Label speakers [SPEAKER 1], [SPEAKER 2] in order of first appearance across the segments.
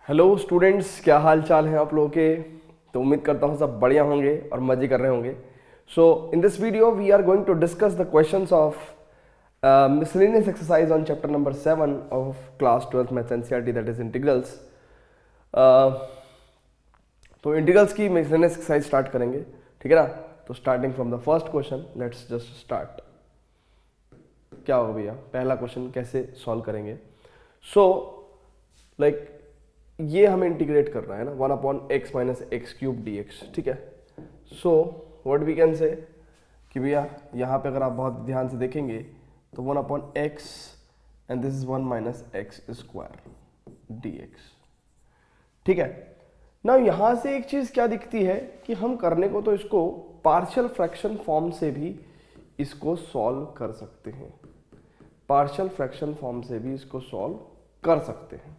[SPEAKER 1] Hello students, क्या हाल चाल है आप लोगों के। तो उम्मीद करता हूँ सब बढ़िया होंगे और मजे कर रहे होंगे। So in this video we are going to discuss the questions of miscellaneous exercise on chapter number 7 of class 12th maths NCERT, that is integrals. तो इंटीग्रल्स की miscellaneous exercise स्टार्ट करेंगे, ठीक है ना। तो starting from the first question, let's just start. क्या होगा भैया, पहला क्वेश्चन कैसे सॉल्व करेंगे। सो लाइक ये हमें इंटीग्रेट करना है ना, 1/x minus x cube D x, ठीक है। So what we can say कि भैया यहाँ पे अगर आप बहुत ध्यान से देखेंगे तो 1/x and this is 1 minus x square D x, ठीक है ना। यहाँ से एक चीज क्या दिखती है कि हम करने को तो इसको पार्शियल फ्रैक्शन फॉर्म से भी इसको सॉल्व कर सकते हैं, पार्शियल फ्रैक्शन फॉर्म से भी इसको सॉल्व कर सकते हैं।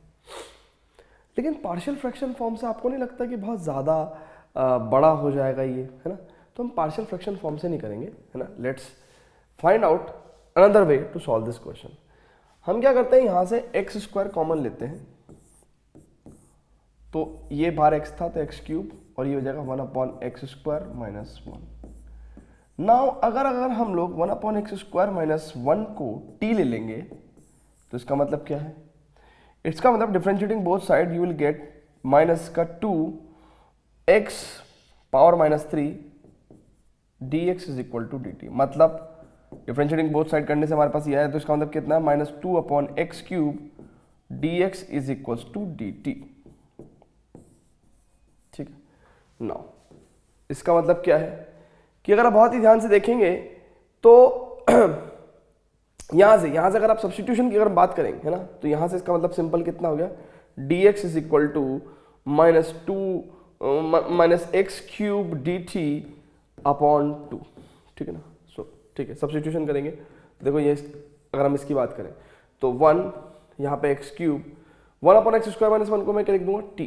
[SPEAKER 1] लेकिन पार्शियल फ्रैक्शन फॉर्म से आपको नहीं लगता कि बहुत ज़्यादा बड़ा हो जाएगा ये, है ना। तो हम पार्शियल फ्रैक्शन फॉर्म से नहीं करेंगे, है ना। Let's find out another way to solve this question. हम क्या करते हैं, यहाँ से एक्स स्क्वायर कॉमन लेते हैं, तो ये बाहर एक्स था तो एक्स क्यूब और ये हो जाएगा 1/x स्क्वायर माइनस 1। नाउ अगर हम लोग 1/x स्क्वायर माइनस 1 को t ले लेंगे तो इसका मतलब क्या है, इसका मतलब differentiating both side you will get minus का 2x power minus 3 dx is equal to dt। मतलब डिफरेंशिएटिंग बोथ साइड करने से हमारे पास ये है, तो इसका मतलब कितना है, -2/x cube dx is equal to dt, ठीक है। नाउ इसका मतलब क्या है कि अगर आप बहुत ही ध्यान से देखेंगे तो यहां से अगर आप सब्स्टिट्यूशन की अगर बात करेंगे, है ना, तो यहां से इसका मतलब सिंपल कितना हो गया, dx is equal to minus x cube d t upon 2, ठीक है ना। सो ठीक है, सब्स्टिट्यूशन करेंगे, देखो ये अगर हम इसकी बात करें तो 1 यहाँ पे x cube 1/x square minus 1 को मैं क्या लिख दूंगा t,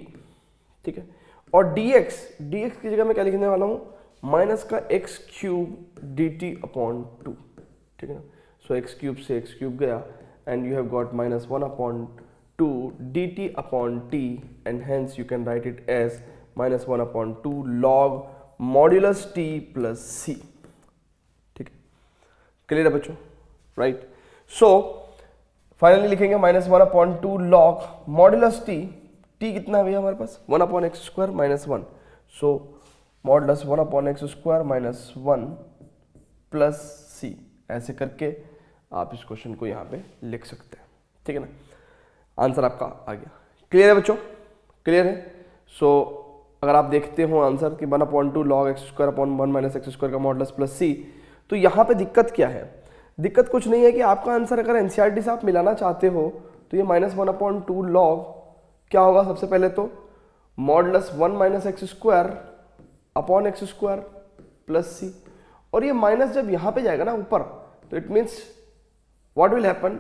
[SPEAKER 1] ठीक है। और dx की जगह मैं क्या लिखने वाला हूँ, माइनस का x cube d t upon 2, ठीक है ना। सो एक्स क्यूब से एक्स क्यूब गया and you have got -1/2 dt upon t and hence you can write it as -1/2 log modulus t plus c, ठीक है। क्लियर है बच्चों, राइट। सो फाइनली लिखेंगे -1/2 log मॉड्यूलस t कितना है भैया हमारे पास, 1/x square minus 1। So modulus 1/x square minus 1 plus c, ऐसे करके आप इस क्वेश्चन को यहाँ पे लिख सकते हैं, ठीक है ना। आंसर आपका आ गया। क्लियर है बच्चों, क्लियर है। सो अगर आप देखते हो आंसर कि 1/2 log x square upon 1 minus x square का मॉडुलस प्लस c, तो यहाँ पे दिक्कत क्या है, दिक्कत कुछ नहीं है कि आपका आंसर अगर एनसीईआरटी से आप मिलाना चाहते हो तो ये -1/2 log क्या होगा, सबसे पहले तो modulus 1 minus x square upon x square plus c, और ये माइनस जब यहां पे जाएगा ना ऊपर, तो it means what will happen,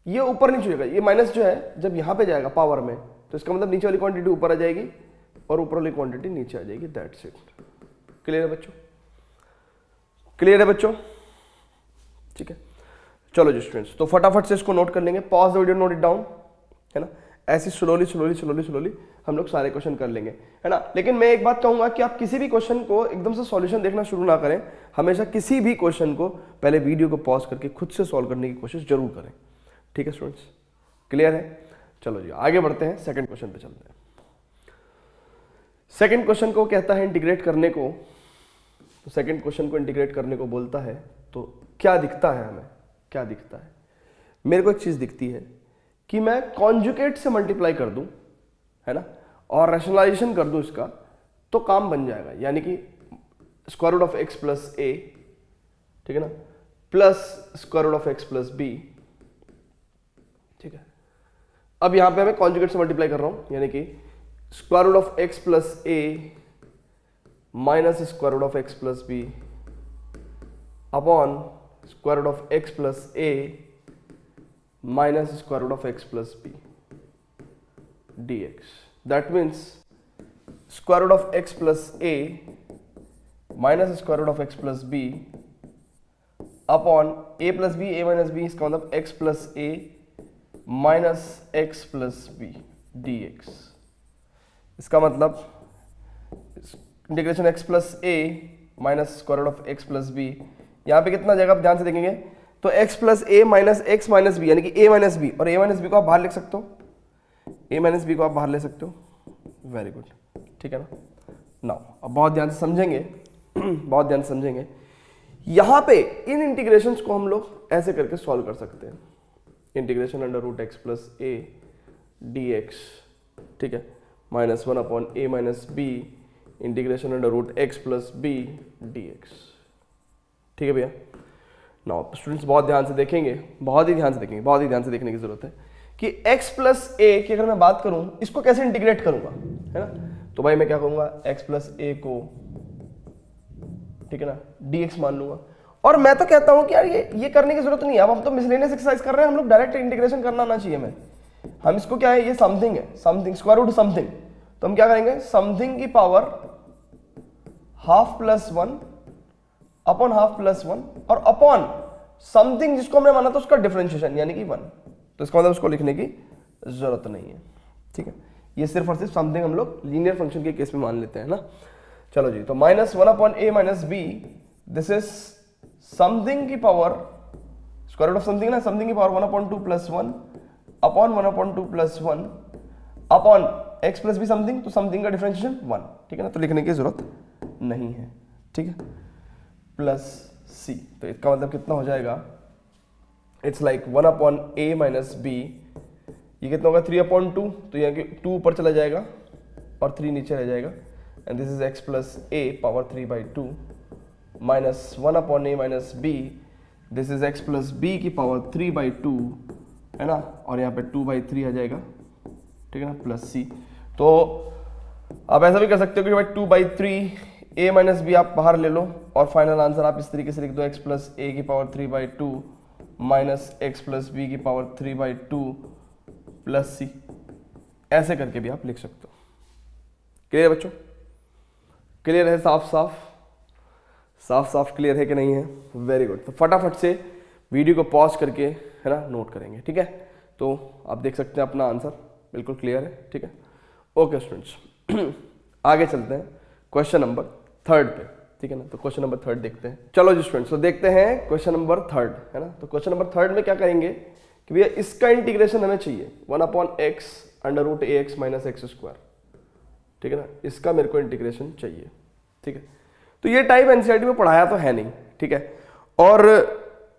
[SPEAKER 1] ये ऊपर नहीं छूएगा, ये माइनस जो है जब यहां पे जाएगा पावर में, तो इसका मतलब नीचे वाली क्वांटिटी ऊपर आ जाएगी और ऊपर वाली क्वांटिटी नीचे आ जाएगी, दैट्स इट। क्लियर है बच्चों, क्लियर है बच्चों, ठीक है। चलो जी स्टूडेंट्स, तो फटाफट से इसको नोट कर लेंगे, pause the video, note it down, है ना। ऐसे स्लोली हम लोग सारे क्वेश्चन कर लेंगे, है ना। लेकिन मैं एक बात कहूंगा कि आप किसी भी क्वेश्चन को एकदम से सॉल्यूशन देखना शुरू ना करें, हमेशा किसी भी क्वेश्चन को पहले वीडियो को पॉज करके खुद से सॉल्व करने की कोशिश जरूर करें, ठीक है स्टूडेंट्स, क्लियर है। चलो जी आगे बढ़ते हैं, सेकंड क्वेश्चन पे चलते हैं। सेकंड क्वेश्चन को कहता है इंटीग्रेट करने को, तो सेकंड क्वेश्चन को इंटीग्रेट करने को बोलता है, तो क्या दिखता है हमें, क्या दिखता है, मेरे को एक चीज दिखती है कि मैं कॉन्जुगेट से मल्टीप्लाई कर दूं, है ना, और रैशनलाइजेशन कर दूं इसका, तो काम बन जाएगा, यानी कि square root of x plus a, ठीक है ना, plus square root of x plus b, ठीक है। अब यहां पे मैं कॉन्जुगेट से मल्टीप्लाई कर रहा हूं, यानी कि square root of x plus a minus square root of x plus b upon square root of x plus a minus square root of x plus b dx. That means square root of x plus a minus square root of x plus b upon a plus b, a minus b, इसका मतलब x plus a minus x plus b dx। इसका मतलब integration x plus a minus square root of x plus b, यहाँ पे कितना जाएगा आप ध्यान से देखेंगे तो x plus a minus x minus B, यानी कि a माइनस बी, और a माइनस बी को आप बाहर लिख सकते हो, a माइनस बी को आप बाहर ले सकते हो। वेरी गुड, ठीक है ना। नाउ अब बहुत ध्यान से समझेंगे बहुत ध्यान से समझेंगे। यहाँ पे इन इंटीग्रेशंस को हम लोग ऐसे करके सॉल्व कर सकते हैं, integration under root x plus a d x, ठीक है, minus 1 upon a minus b integration under root x plus b d x, ठीक है भैया। नाउ स्टूडेंट्स बहुत ध्यान से देखेंगे, बहुत ही ध्यान से देखेंगे, बहुत ही ध्यान से देखने की जरूरत है कि x प्लस ए की अगर मैं बात करूं इसको कैसे इंटीग्रेट करूंगा, है ना। तो भाई मैं क्या करूंगा, x प्लस ए को, ठीक है ना, dx मान लूंगा। और मैं तो कहता हूं कि यार ये करने की जरूरत नहीं है, अब हम तो मिसलेनियस एक्सरसाइज कर रहे हैं, हम लोग डायरेक्ट इंटीग्रेशन करना आना चाहिए हमें। हम इसको क्या है, ये समथिंग है, समथिंग स्क्वायर रूट समथिंग, तो हम क्या करेंगे, समथिंग की power half plus 1 upon half plus 1 और अपॉन समथिंग जिसको हमने माना था उसका डिफरेंशिएशन यानी कि 1, तो इसका मतलब उसको लिखने की जरूरत नहीं है, ठीक है। ये सिर्फ और सिर्फ समथिंग हम लोग लीनियर फंक्शन के केस में मान लेते हैं ना। चलो जी, तो minus 1 upon a minus b, this is something की power square root of something ना, समथिंग की power 1 upon 2 plus 1 upon 1 upon 2 plus 1 upon x plus b something, तो समथिंग का डिफरेंशिएशन 1, ठीक है ना, तो लिखने की जरूरत नहीं है, ठीक है, प्लस सी। तो इसका मतलब कितना हो जाएगा, it's like 1 upon a minus b, ये कितना होगा 3 अपॉन 2, तो यहाँ के 2 ऊपर चला जाएगा और 3 नीचे रह जाएगा, and this is x plus a power 3/2 minus 1 upon a minus b, this is x plus b की पावर 3/2, है ना, और यहाँ पे 2/3 आ जाएगा, ठीक है ना, प्लस सी। तो आप ऐसा भी कर सकते हो कि भाई 2/3 ए माइनस बी आप बाहर ले लो और फाइनल आंसर आप इस तरीके से लिख दो, एक्स प्लस ए की power 3/2 minus x plus b की पावर 3/2 प्लस सी, ऐसे करके भी आप लिख सकते हो। क्लियर बच्चों, क्लियर है, साफ साफ साफ साफ क्लियर है कि नहीं है, वेरी गुड। तो फटाफट से वीडियो को पॉज करके, है ना, नोट करेंगे, ठीक है। तो आप देख सकते हैं अपना आंसर बिल्कुल क्लियर है, ठीक है। ओके स्टूडेंट्स, आगे चलते हैं क्वेश्चन नंबर 3 पे, ठीक है ना। तो क्वेश्चन नंबर 3 देखते हैं। चलो जी स्टूडेंट्स, तो देखते हैं क्वेश्चन नंबर 3, है ना। तो क्वेश्चन नंबर 3 में क्या करेंगे कि भैया इसका इंटीग्रेशन हमें चाहिए 1 अपॉन एक्स अंडर रूट ए एक्स माइनस एक्स स्क्वायर, ठीक है ना, इसका मेरे को इंटीग्रेशन चाहिए, ठीक है। तो ये टाइप एनसीईआरटी में पढ़ाया तो है नहीं, ठीक है, और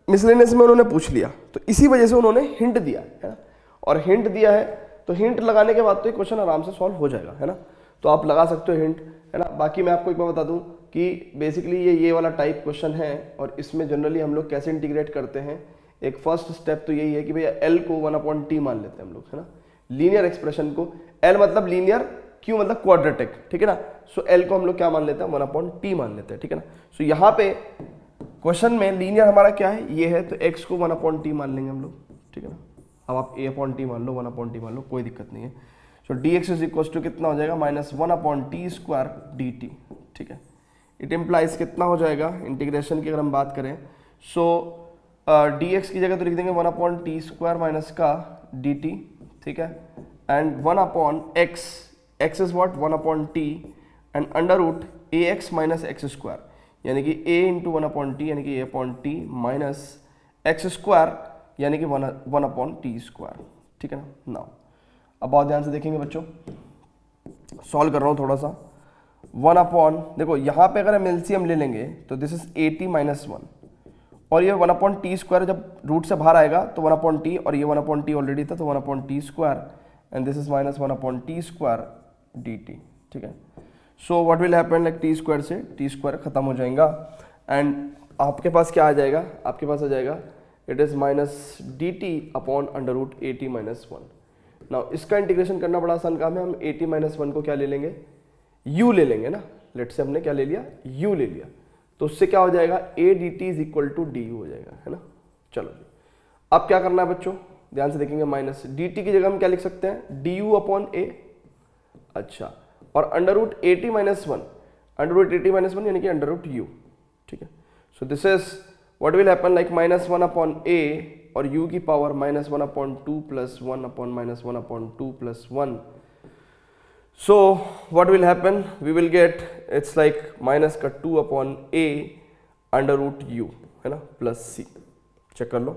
[SPEAKER 1] मिसलेनियस में उन्होंने पूछ लिया, तो इसी वजह से उन्होंने हिंट दिया, है ना। और हिंट दिया है तो हिंट लगाने के बाद तो ये क्वेश्चन आराम से सॉल्व हो जाएगा, है ना। तो आप लगा सकते हो हिंट, है ना। बाकी मैं आपको एक बार बता दूं कि बेसिकली ये वाला टाइप क्वेश्चन है, और इसमें जनरली हम लोग कैसे इंटीग्रेट करते हैं, एक फर्स्ट स्टेप तो यही है कि भैया एल को 1/t मान लेते हैं हम लोग, है ना। लीनियर एक्सप्रेशन को, एल मतलब लीनियर, क्यू मतलब क्वाड्रेटिक, ठीक है ना। सो एल को हम लोग क्या मान लेते हैं, 1/t मान लेते हैं, ठीक है ना। सो यहाँ पे क्वेश्चन में लीनियर हमारा क्या है, ये है, तो x को 1/t मान लेंगे हम लोग, ठीक है ना। अब आप a/t मान लो, 1/t मान लो, कोई दिक्कत नहीं है। सो dx इज इक्वल टू कितना हो जाएगा, -1/t स्क्वायर dt, ठीक है। इट इम्प्लाइज कितना हो जाएगा, इंटीग्रेशन की अगर हम बात करें, सो dx की जगह तो लिख देंगे 1/t स्क्वायर माइनस का dt, ठीक है, and 1/x, x is what 1/t and under root ax minus x square, यानी कि a इंटू 1/t यानी कि a/t माइनस एक्स स्क्वायर यानी कि 1/t स्क्वायर, ठीक है ना। नाउ अब बहुत ध्यान से देखेंगे बच्चों, सॉल्व कर रहा हूँ थोड़ा सा। 1 देखो यहाँ पे अगर हम एलसीएम ले लेंगे तो दिस इज 80 माइनस 1, और ये 1/t स्क्वायर जब रूट से बाहर आएगा तो 1/t, और ये 1/t ऑलरेडी था तो 1/t square, and this is minus 1/t square dt, ठीक है। So what will happen, like t square से t स्क्वायर खत्म हो जाएगा, एंड आपके पास क्या आ जाएगा, आपके पास आ जाएगा it is minus dt upon under root 80 minus 1। Now इसका इंटीग्रेशन करना बड़ा आसान काम है, हम 80 माइनस 1 को क्या ले लेंगे, u ले लेंगे ना। लेट से हमने क्या ले लिया, u ले लिया, तो उससे क्या हो जाएगा, a dt is equal to du हो जाएगा, है ना। चलो अब क्या करना है बच्चों, ध्यान से देखेंगे, माइनस dt की जगह हम क्या लिख सकते हैं, du अपॉन a, अच्छा, और under root 80 minus 1, under root 80 minus 1 यानी कि अंडर रूट u, ठीक है। So this is what will happen, like -1/a और u की पावर -1/2 plus 1/-1/2 plus 1. So what will happen? We will get it's like minus का 2/a अंडर रूट u है ना प्लस c. चेक कर लो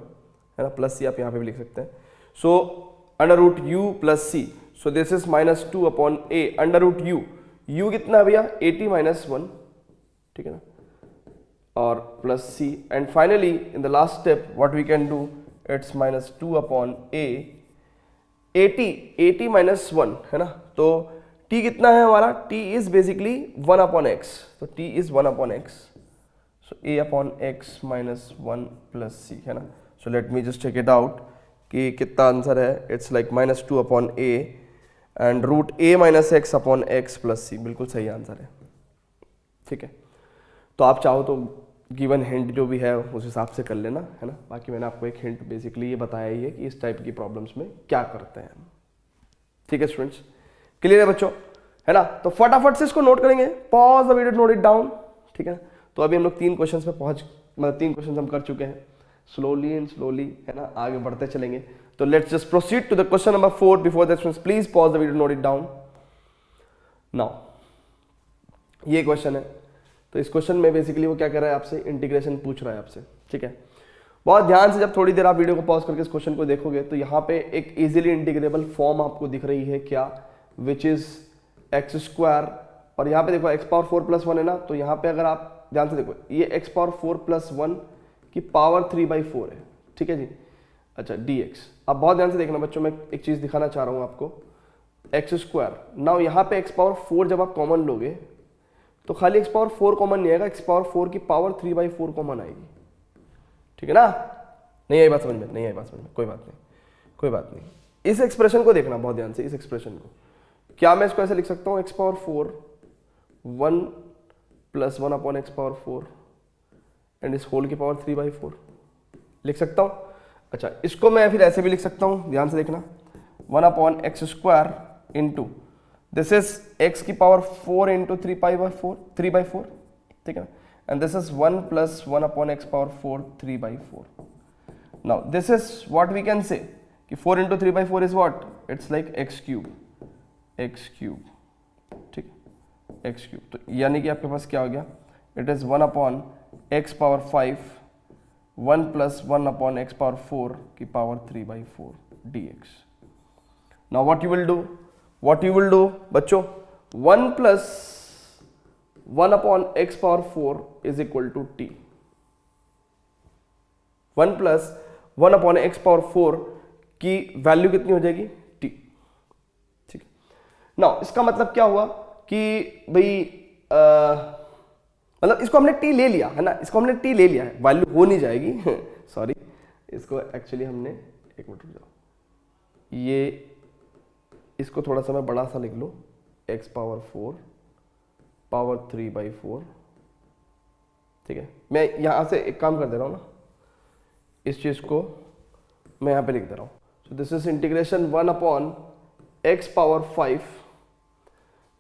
[SPEAKER 1] है ना, प्लस c आप यहाँ पे भी लिख सकते हैं. So under root u plus c. So this is -2/a under root u. u कितना है भैया 80 - 1, ठीक है ना, और plus c. And finally in the last step what we can do, it's -2/a 80 - 1 है ना. तो t कितना है हमारा, t इज बेसिकली 1/x. तो t इज 1/x. So a/x -1 plus c है ना. So let me just check it out कि कितना आंसर है. It's like -2/a and root a - x/x plus c. बिल्कुल सही आंसर है, ठीक है. तो आप चाहो तो गिवन हिंट जो भी है उस हिसाब से कर लेना है ना. बाकी मैंने आपको एक हिंट बेसिकली ये बताया ही है कि इस टाइप की प्रॉब्लम्स में क्या करते हैं, ठीक है स्टूडेंट्स. क्लियर है बच्चों, है ना. तो फटाफट से इसको नोट करेंगे. Pause the video, note it down, ठीक है. तो अभी हम लोग 3 क्वेश्चंस पे मतलब 3 क्वेश्चंस हम कर चुके हैं. स्लोली एंड स्लोली है ना आगे बढ़ते चलेंगे. तो let's just proceed to the question number 4. Before that students please pause the video, note it down. Now ये क्वेश्चन है. तो इस क्वेश्चन में बेसिकली वो क्या कर रहा है आपसे, इंटीग्रेशन पूछ रहा है आपसे, ठीक है. बहुत ध्यान से जब थोड़ी देर आप वीडियो को पॉज करके इस क्वेश्चन को देखोगे तो यहाँ पे एक इजीली इंटीग्रेबल फॉर्म आपको दिख रही है क्या, विच इज x². और यहाँ पे देखो x⁴ + 1 है ना. तो यहाँ पे अगर आप ध्यान से देखो ये x⁴ + 1 की पावर 3/4 है, ठीक है जी. अच्छा dx. अब बहुत ध्यान से देखना बच्चों, मैं एक चीज दिखाना चाह रहा हूँ आपको. x². नाउ यहाँ पे x⁴ जब आप कॉमन लोगे तो खाली x⁴ कॉमन नहीं आएगा, x⁴ की पावर 3/4 कॉमन आएगी, ठीक है ना. नहीं आई बात समझ में, नहीं आई बात समझ में, कोई बात नहीं, कोई बात नहीं. इस एक्सप्रेशन को देखना बहुत ध्यान से. इस एक्सप्रेशन को क्या मैं इसको ऐसे लिख सकता हूँ, x⁴ 1 + 1/x⁴ एंड इस होल की पावर 3/4 लिख सकता हूँ. अच्छा इसको मैं फिर ऐसे भी लिख सकता हूँ, ध्यान से देखना. 1/x² into this is x की पावर 4 इंटू 3/4, ठीक है. And this is 1 + 1/x⁴ 3/4. Now this is what we can say कि 4 into 3/4 is what, it's like x³, ठीक है, x³. तो यानी कि आपके पास क्या हो गया, इट इज 1/x⁵ 1 + 1/x⁴ की power 3/4 dx. Now what you will do बच्चों, 1 + 1/x⁴ is equal to t. 1 + 1/x⁴ की वैल्यू कितनी हो जाएगी, t, ठीक है. नाउ इसका मतलब क्या हुआ कि भाई मतलब इसको हमने t ले लिया है ना, इसको हमने t ले लिया है, वैल्यू हो नहीं जाएगी सॉरी. इसको एक्चुअली हमने, एक मिनट रुक जाओ, ये इसको थोड़ा सा मैं बड़ा सा लिख लूँ, x⁴ पावर 3/4, ठीक है. मैं यहाँ से एक काम कर दे रहा हूँ ना, इस चीज़ को मैं यहाँ पे लिख दे रहा हूँ. सो this is integration 1/x⁵.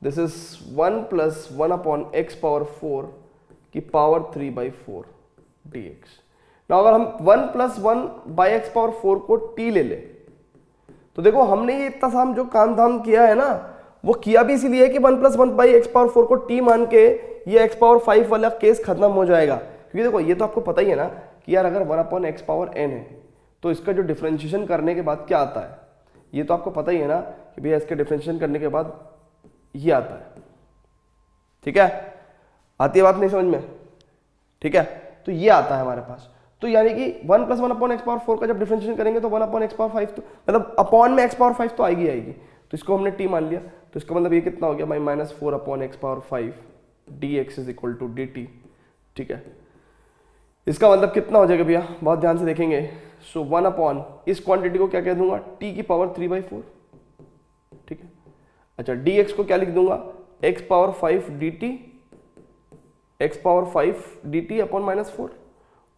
[SPEAKER 1] This is 1 + 1/x⁴ की पावर 3/4 dx. नाउ अगर हम 1 + 1/x⁴ को t ले ले तो देखो हमने ये इतना सा जो काम धाम किया है ना, वो किया भी इसीलिए कि 1 + 1/x⁴ को t मान के ये x⁵ वाला केस खत्म हो जाएगा. क्योंकि देखो ये तो आपको पता ही है ना कि यार अगर 1/x⁴n है तो इसका जो डिफरेंशिएशन करने के बाद क्या आता है, ये तो आपको पता ही है ना कि भैया इसके डिफरेंशिएशन करने के बाद ये आता है, ठीक है. आती है बात नहीं समझ में, ठीक है. तो ये आता है हमारे पास. तो यानी कि 1 + 1/x⁴ का जब डिफरेंशिएशन करेंगे तो 1/x⁵ तो मतलब अपॉन में x⁵ तो आएगी. तो इसको हमने t मान लिया, तो इसका मतलब ये कितना हो गया भाई, -4/x⁵ dx is equal to dt, ठीक है. इसका मतलब कितना हो जाएगा भैया, बहुत ध्यान से देखेंगे. सो 1 इस क्वांटिटी को क्या कह दूंगा, t की पावर 3/4, ठीक है. अच्छा dx को क्या लिख दूंगा, x⁵ dt, x⁵ dt upon -4,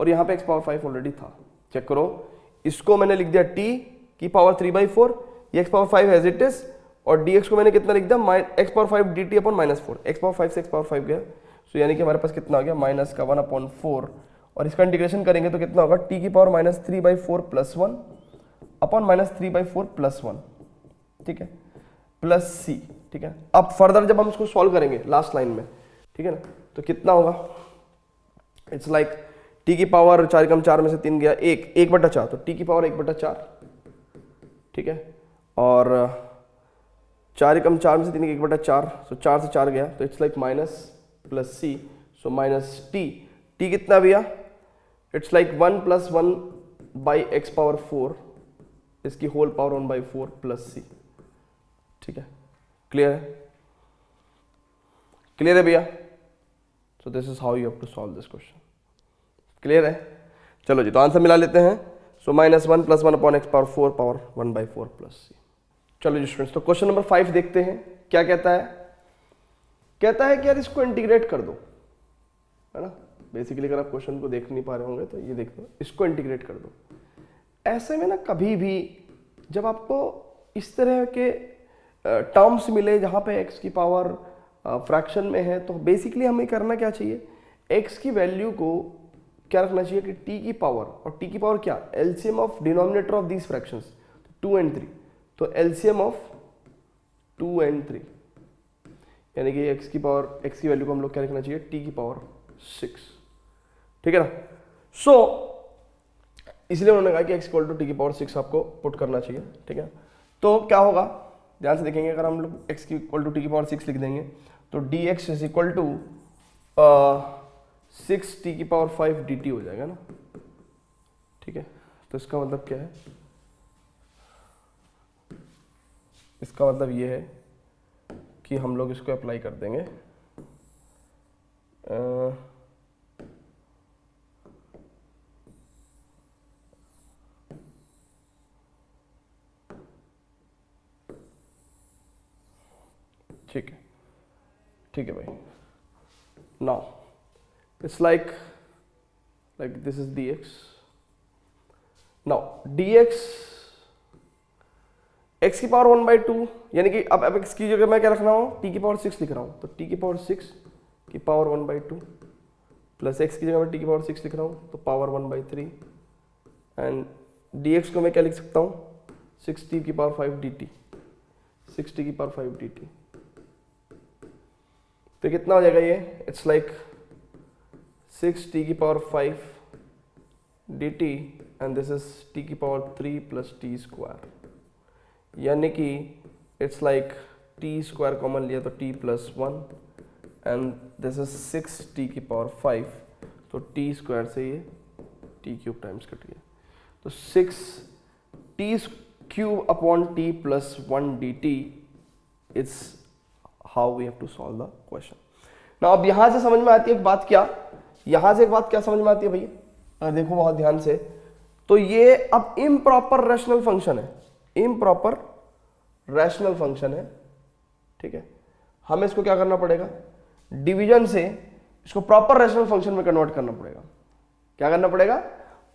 [SPEAKER 1] और यहाँ पे x⁵ ऑलरेडी था. चेक करो, इसको मैंने लिख दिया t की पावर 3/4, ये x⁵ एज इट इज, और dx को मैंने कितना लिख दिया, x⁵ dt अपॉन -4. x⁵ से x⁵ गया, सो यानी कि हमारे पास कितना हो गया, -1/4 और इसका इंटीग्रेशन करेंगे तो कितना होगा, टी की power minus 3/4 plus 1 upon minus 3/4 plus 1, ठीक है, प्लस सी, ठीक है। अब फर्दर जब हम इसको सॉल्व करेंगे लास्ट लाइन में, ठीक है ना, तो कितना होगा, इट्स लाइक टी की पावर 4 में से 3 गया 1/4, तो टी की पावर 1/4, ठीक है, और 4 में से 3 1/4, तो 4 से 4 गया, तो it's like minus plus c, so minus t कितना भैया, इट्स लाइक 1 + 1/x⁴ इसकी होल पावर 1/4 प्लस सी, ठीक है। क्लियर है, क्लियर है भैया? So this is how you have to solve this question. Clear है? चलो जी, तो आंसर मिला लेते हैं। सो -1 + 1/x⁴ पावर 1/4 प्लस सी। चलो जी स्टूडेंट्स, तो क्वेश्चन नंबर 5 देखते हैं क्या कहता है। कहता है कि यार इसको इंटीग्रेट कर दो, है ना। बेसिकली अगर आप क्वेश्चन को देख नहीं पा रहे होंगे तो ये देख लो, इसको इंटीग्रेट कर दो। ऐसे में ना कभी भी जब आपको इस तरह के टर्म्स मिले जहां पे x की पावर फ्रैक्शन में है, तो बेसिकली हमें करना क्या चाहिए, x की वैल्यू को क्या रखना चाहिए कि t की पावर, और t की पावर क्या, LCM of denominator of these fractions 2 and 3, तो एलसीएम ऑफ 2 and 3, यानी कि x की वैल्यू को हम लोग क्या रखना चाहिए, t की पावर 6, ठीक है ना। सो इसलिए उन्होंने कहा कि x = t की पावर 6 आपको पुट करना चाहिए, ठीक है। तो क्या होगा, ध्यान से देखेंगे, अगर हम लोग x = t की पावर 6 लिख देंगे तो dx = 6t की पावर 5 dt हो जाएगा ना, ठीक है। तो इसका मतलब क्या है, इसका मतलब ये है कि हम लोग इसको अप्लाई कर देंगे ठीक है, ठीक है भाई। Now it's like this is dx, now dx x की पावर 1/2, यानी कि अब x की जगह मैं क्या रख रहा हूँ, t की पावर 6 लिख रहा हूँ, तो t की पावर 6 की पावर 1/2 प्लस x की जगह मैं t की पावर 6 लिख रहा हूँ, तो पावर 1/3, एंड dx को मैं क्या लिख सकता हूँ, 6t की पावर 5 dt, 6t की पावर 5 dt, तो कितना हो जाएगा ये, इट्स लाइक 6t की power 5 dt and this is t की पावर 3 + t², यानी कि इट्स लाइक t² कॉमन लिया तो t + 1 and this is 6t की पावर 5, तो t² से ये t³ टाइम्स कट गया, तो 6t³ upon t + 1 dt is how we have to solve the question. ना अब यहां से समझ में आती है एक बात, क्या यहां से एक बात क्या समझ में आती है भैया, अगर देखो बहुत ध्यान से, तो ये अब इम्प्रॉपर रैशनल फंक्शन है, इम्प्रॉपर रैशनल फंक्शन है, ठीक है। हमें इसको क्या करना पड़ेगा, डिवीजन से इसको प्रॉपर रैशनल फंक्शन में कन्वर्ट करना पड़ेगा। क्या करना पड़ेगा,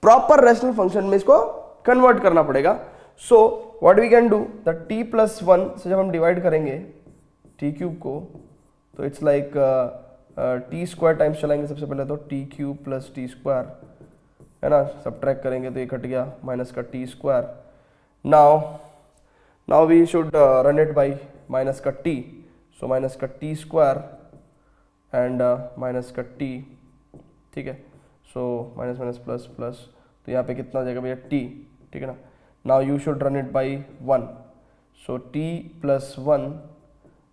[SPEAKER 1] प्रॉपर रैशनल फंक्शन में इसको कन्वर्ट करना पड़ेगा। So what we can do, the t + 1 से जब हम डिवाइड करेंगे t³ को, तो इट्स लाइक t² टाइम्स चलाएंगे सबसे पहले, तो t³ + t², है ना, सब्ट्रैक्ट करेंगे तो ये कट गया, माइनस का t²। Now we should run it by minus का t, सो माइनस का t² एंड माइनस का t, ठीक है। So minus minus plus plus, तो यहाँ पे कितना हो जाएगा भैया t, ठीक है ना। Now you should run it by 1, so t + 1,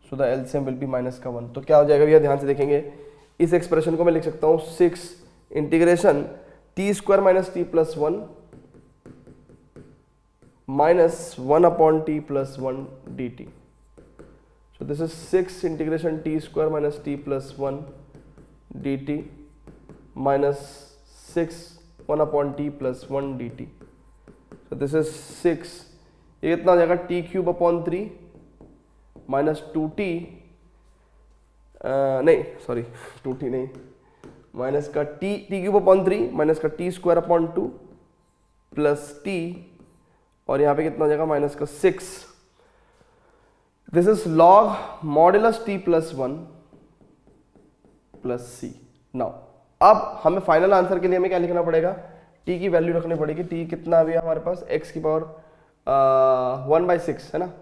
[SPEAKER 1] so the LCM will be -1। तो क्या हो जाएगा भैया, ध्यान से देखेंगे, इस एक्सप्रेशन को मैं लिख सकता हूँ 6 integration t² - t + 1 -1 upon t + 1 dt. So this is 6 integration t² - t + 1 dt minus 6 1 upon t + 1 dt. So this is 6, ये कितना हो जाएगा, t³ upon 3 माइनस 2t, नहीं सॉरी 2t नहीं, माइनस का t³ अपॉन 3 माइनस का t² अपॉन 2 प्लस t, और यहाँ पे कितना हो जाएगा, माइनस का 6। This is log modulus t + 1 plus c। Now अब हमें फाइनल आंसर के लिए हमें क्या लिखना पड़ेगा, t की वैल्यू रखनी पड़ेगी। t कितना अभी हमारे पास, x की पावर 1/6 है ना,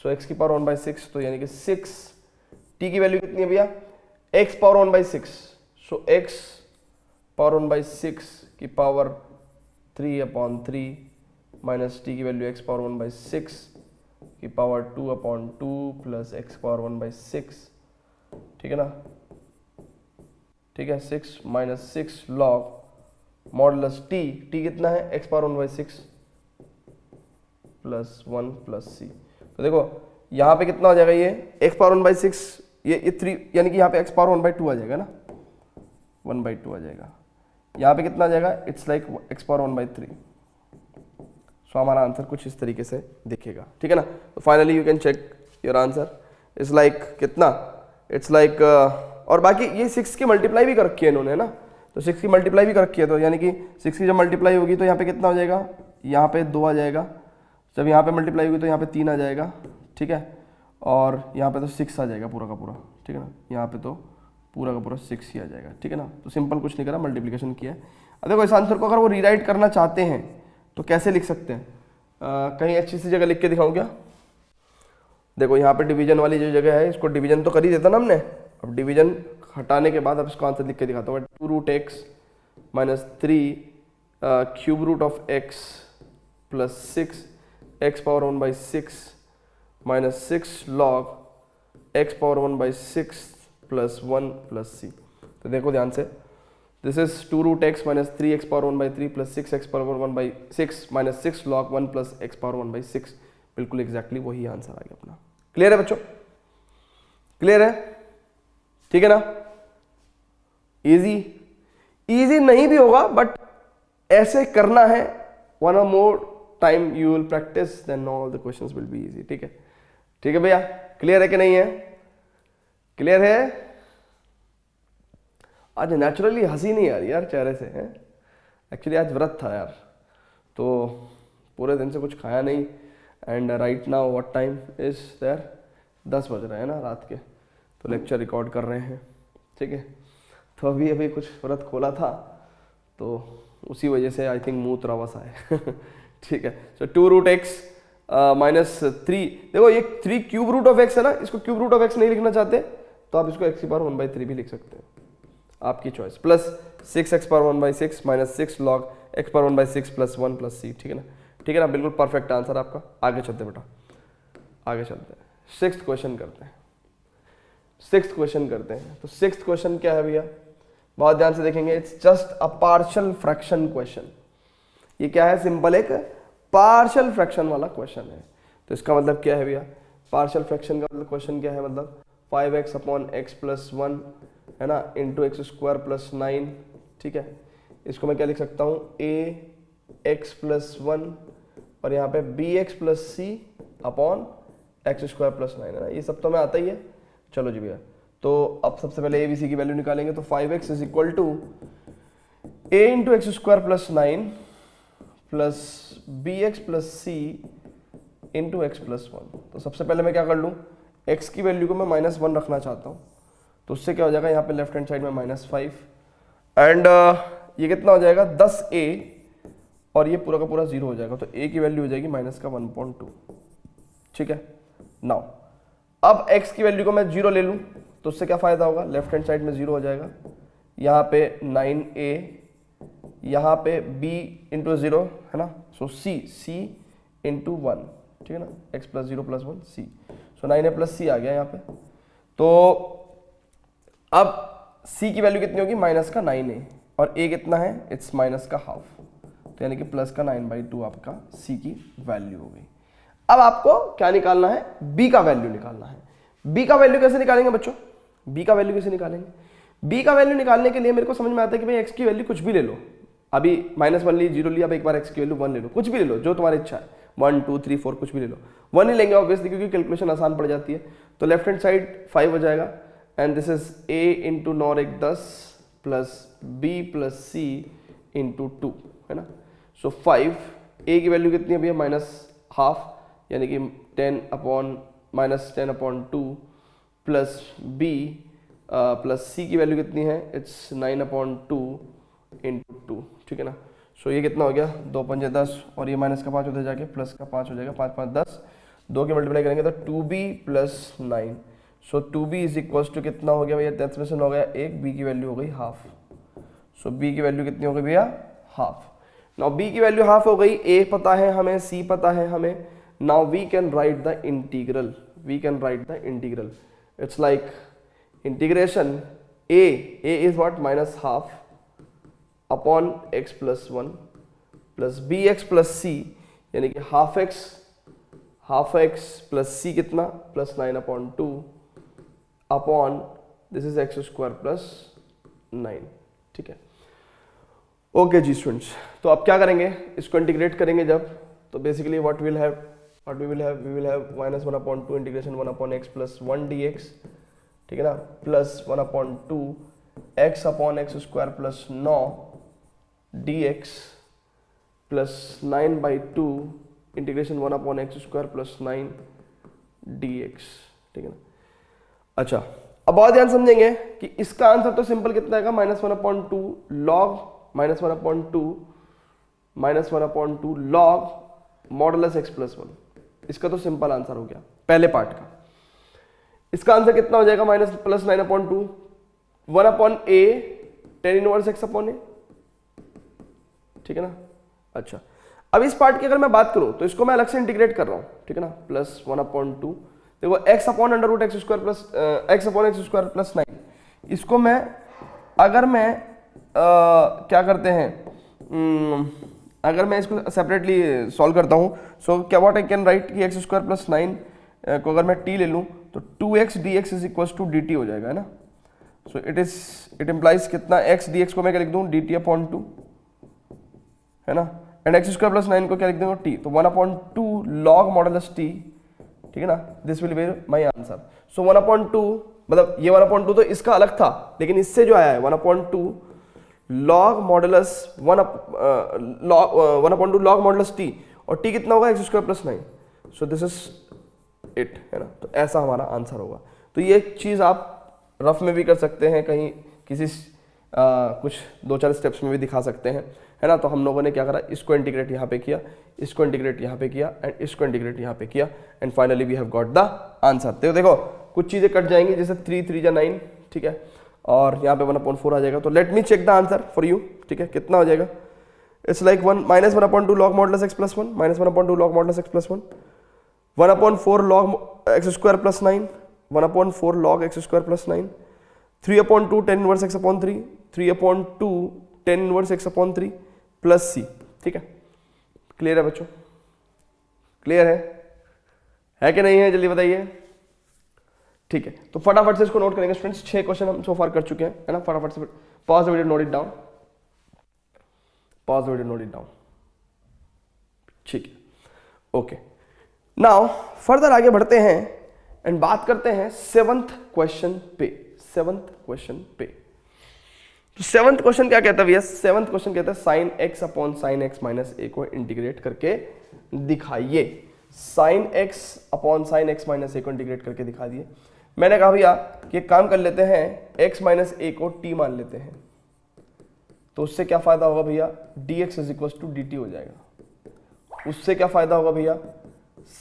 [SPEAKER 1] सो x की पावर 1/6, तो यानी कि 6, t की वैल्यू कितनी है भैया, x पावर 1/6, सो x पावर 1/6 की पावर 3/3 माइनस t की वैल्यू x पावर 1/6 की पावर 2/2 प्लस x पावर 1/6, ठीक है ना, ठीक है, 6 माइनस 6 लॉग मॉडुलस t कितना है, x power 1/6 plus 1 plus c। तो देखो यहाँ पे कितना हो जाएगा, ये x पावर 1/6, ये 3, यानी कि यहाँ पे x पावर 1/2 आ जाएगा ना, 1/2 आ जाएगा। यहाँ पे कितना आ जाएगा, इट्स लाइक x पावर 1/3। सो हमारा आंसर कुछ इस तरीके से दिखेगा, ठीक है ना। तो finally you can check your answer is like कितना, इट्स लाइक और बाकी ये 6 की मल्टीप्लाई भी कर रखी है इन्होंने, है ना, तो 6 की मल्टीप्लाई भी कर रखी है, तो यानी कि 6 की जब मल्टीप्लाई होगी तो यहाँ पे कितना हो जाएगा, यहाँ पे 2 आ जाएगा, जब यहाँ पे मल्टीप्लाई होगी तो यहाँ पे 3 आ जाएगा, ठीक है, और यहाँ पे तो 6 आ जाएगा पूरा का पूरा, ठीक है ना, यहाँ पे तो पूरा का पूरा 6 ही आ जाएगा, ठीक है ना। तो सिंपल कुछ नहीं करा, मल्टीप्लिकेशन किया है। अब देखो इस आंसर को अगर वो रीराइट करना चाहते हैं तो कैसे लिख सकते हैं, कहीं अच्छी सी जगह लिख के दिखाऊँ क्या। देखो यहाँ पे डिवीजन वाली जो जगह है, इसको डिवीजन तो कर ही देता ना हमने, अब डिवीजन हटाने के बाद अब इसको आंसर लिख के दिखाता हूँ। 2√x minus 3 cube root of x plus 6 x power 1/6 minus 6 log x power 1/6 plus 1 plus c। तो देखो ध्यान से, this is 2√x minus 3x power 1/3 plus 6x power 1/6 minus 6 log 1 plus x power 1/6, बिल्कुल exactly वही answer आ गया अपना। Clear है बच्चों, क्लियर है, ठीक है ना। इजी नहीं भी होगा बट ऐसे करना है, वन और more time you will practice, then all the questions will be easy, ठीक है भैया। क्लियर है कि नहीं है, क्लियर है। आज नेचुरली हंसी नहीं आ रही यार चेहरे से, है एक्चुअली आज व्रत था यार, तो पूरे दिन से कुछ खाया नहीं, and right now what time is there, 10 बज रहे हैं ना रात के, तो लेक्चर रिकॉर्ड कर रहे हैं, ठीक है। तो अभी कुछ व्रत खोला था तो उसी वजह से आई थिंक मुंह त्रवस आए ठीक है। सो 2√x माइनस 3, देखो ये 3 क्यूब रूट ऑफ x है ना, इसको क्यूब रूट ऑफ x नहीं लिखना चाहते तो आप इसको x की पावर 1/3 भी लिख सकते हैं, आपकी choice, plus 6x power 1/6 minus 6 log x power 1/6 plus 1 plus c, ठीक है ना, ठीक है ना, बिल्कुल परफेक्ट आंसर आपका। आगे चलते बेटा, आगे चलते हैं, 6th क्वेश्चन करते हैं, 6th क्वेश्चन करते हैं। तो 6th क्वेश्चन क्या है भैया, बहुत ध्यान से देखेंगे, it's just a partial fraction question. ये क्या है, सिंपल एक पार्शियल फ्रैक्शन वाला क्वेश्चन है। तो इसका मतलब क्या है भैया, पार्शियल फ्रैक्शन का मतलब क्वेश्चन क्या है, मतलब 5x अपॉन x प्लस 1 है ना, इंटू एक्स स्क्वायर प्लस 9, ठीक है। इसको मैं क्या लिख सकता हूँ, ax प्लस 1 और यहाँ पे bx plus c upon x square plus 9 है ना, ये सब तो हमें आता ही है। चलो जी भैया, तो अब सबसे पहले ए बी सी की वैल्यू निकालेंगे, तो 5x is equal to a into x square plus 9 plus bx plus c into x plus 1। तो सबसे पहले मैं क्या कर लूँ, x की वैल्यू को मैं -1 रखना चाहता हूँ, तो उससे क्या हो जाएगा, यहाँ पे लेफ्ट हैंड साइड में -5 एंड ये कितना हो जाएगा 10a और ये पूरा का पूरा 0 हो जाएगा, तो a की वैल्यू हो जाएगी -1.2, ठीक है। नाउ अब x की वैल्यू को मैं 0 ले लूँ तो उससे क्या फायदा होगा, लेफ्ट हैंड साइड में 0 हो जाएगा, यहाँ पे 9a, यहाँ पे b इंटू 0 है ना, सो c इंटू 1, ठीक है ना, x प्लस 0 प्लस 1 c, सो 9a प्लस c आ गया यहाँ पे। तो अब c की वैल्यू कितनी होगी, -9a और a कितना है, इट्स -½ तो यानी कि प्लस का 9/2 आपका c की वैल्यू हो गई। अब आपको क्या निकालना है, b का वैल्यू निकालना है। b का वैल्यू कैसे निकालेंगे बच्चों, b का वैल्यू कैसे निकालेंगे, b का वैल्यू निकालने के लिए मेरे को समझ में आता है कि भाई x की वैल्यू कुछ भी ले लो, अभी -1 ली, 0 ली, अब एक बार x की वैल्यू 1 ले लो, कुछ भी ले लो जो तुम्हारी इच्छा है, 1 2 3 4 कुछ भी ले लो, 1 ही लेंगे ऑब्वियसली क्योंकि कैलकुलेशन आसान पड़ जाती है। तो लेफ्ट हैंड साइड 5 हो जाएगा and this is a into nor 10 plus b plus c into 2 है ना, सो 5, a की वैल्यू कितनी है भैया, -½ यानी कि 10/2 प्लस b प्लस सी की वैल्यू कितनी है, इट्स 9/2 इंटू 2, ठीक है ना। सो ये कितना हो गया, 2 पंजे 10 और ये माइनस का 5 उधर जाके प्लस का 5 हो जाएगा, 5 5 10, 2 के मल्टीप्लाई करेंगे तो 2b plus 9। So 2b is equals to कितना हो गया भैया, 10 में से 9 हो गया 1, b की वैल्यू हो गई हाफ। सो b की वैल्यू कितनी हो गई भैया, हाफ। नाउ b की वैल्यू हाफ हो गई, a पता है हमें, c पता है हमें। Now we can write the integral, we can write the integral. It's like integration a is what, minus half upon x plus 1 plus b x plus c, यानी कि हाफ एक्स प्लस सी कितना, plus 9/2 upon this is x square plus 9, ठीक है। Okay जी students, तो अब क्या करेंगे, इसको इंटीग्रेट करेंगे जब, तो basically what we will have -1/2 integration 1/x plus 1 dx, ठीक है ना, plus 1/2 x upon x square plus 9 dx plus 9/2 integration 1/x square plus 9 dx, ठीक है ना। अच्छा, अब बहुत ध्यान समझेंगे कि इसका आंसर तो सिंपल कितना आएगा, -1/2 log -1/2 log modulus x plus 1। इसका तो सिंपल आंसर हो गया पहले पार्ट का। इसका आंसर कितना हो जाएगा, plus 9/2 1/a tan inverse x upon a, ठीक है ना। अच्छा, अब इस पार्ट की अगर मैं बात करूं तो इसको मैं अलग से इंटीग्रेट कर रहा हूं, ठीक है ना, प्लस 1/2 देखो x upon under root x square plus x upon x square plus 9। इसको मैं अगर मैं क्या करते हैं, अगर मैं इसको सेपरेटली सॉल्व करता हूं, सो क्या व्हाट आई कैन राइट कि एक्स स्क्वायर प्लस 9 को अगर मैं t ले लूं तो 2x dx is equal to dt हो जाएगा, है ना। सो इट इम्प्लाइज कितना, x dx को मैं क्या लिख दूं, dt/2, है ना, एंड एक्स स्क्वायर प्लस 9 को क्या लिख दूंगा, t, तो 1/2 log मॉडुलस t, ठीक है ना, this will be my answer. So 1/2 मतलब ये 1/2 तो इसका अलग था, लेकिन इससे जो आया है 1/2 log modulus 1/2 log modulus t, और t कितना होगा, x square plus 9। So this is it, है ना। तो ऐसा हमारा आंसर होगा। तो ये चीज़ आप रफ में भी कर सकते हैं, कहीं किसी कुछ 2-4 स्टेप्स में भी दिखा सकते हैं, है ना। तो हम लोगों ने क्या करा, इसको इंटीग्रेट यहाँ पे किया, इसको इंटीग्रेट यहाँ पे किया, एंड इसको इंटीग्रेट यहाँ पे किया, and finally we have got the answer. तो देखो कुछ चीज़ें कट जाएंगी, जैसे 3 3 जा 9, ठीक है, और यहाँ पे 1/4 आ जाएगा। तो let me check the answer for you, ठीक है, कितना हो जाएगा। It's like -1/2 log modulus x plus 1, -1/2 log modulus x plus 1, 1/4 log x square plus 9, 1/4 log x square plus 9, 3/2 tan inverse x upon 3, 3/2 tan inverse x upon 3 plus c, ठीक है। Clear है बच्चों, clear है कि नहीं है, जल्दी बताइए। ठीक है, तो फटाफट से इसको नोट करेंगे स्टूडेंट्स। 6 क्वेश्चन हम सो फार कर चुके हैं, है ना। फटाफट से pause the video, note it down, pause the video, note it down, ठीक है। ओके, नाउ फर्दर आगे बढ़ते हैं एंड बात करते हैं 7th क्वेश्चन पे। 7th क्वेश्चन पे, तो 7th क्वेश्चन क्या कहता है भैया, 7th क्वेश्चन कहता है sine x upon sine x minus a को इंटीग्रेट करके दिखाइए। Sine x upon sine x minus a को इंटीग्रेट करके दिखा दिए। मैंने कहा भैया कि एक काम कर लेते हैं, x माइनस ए को t मान लेते हैं, तो उससे क्या फायदा होगा भैया, dx is equal to dt हो जाएगा। उससे क्या फायदा होगा भैया,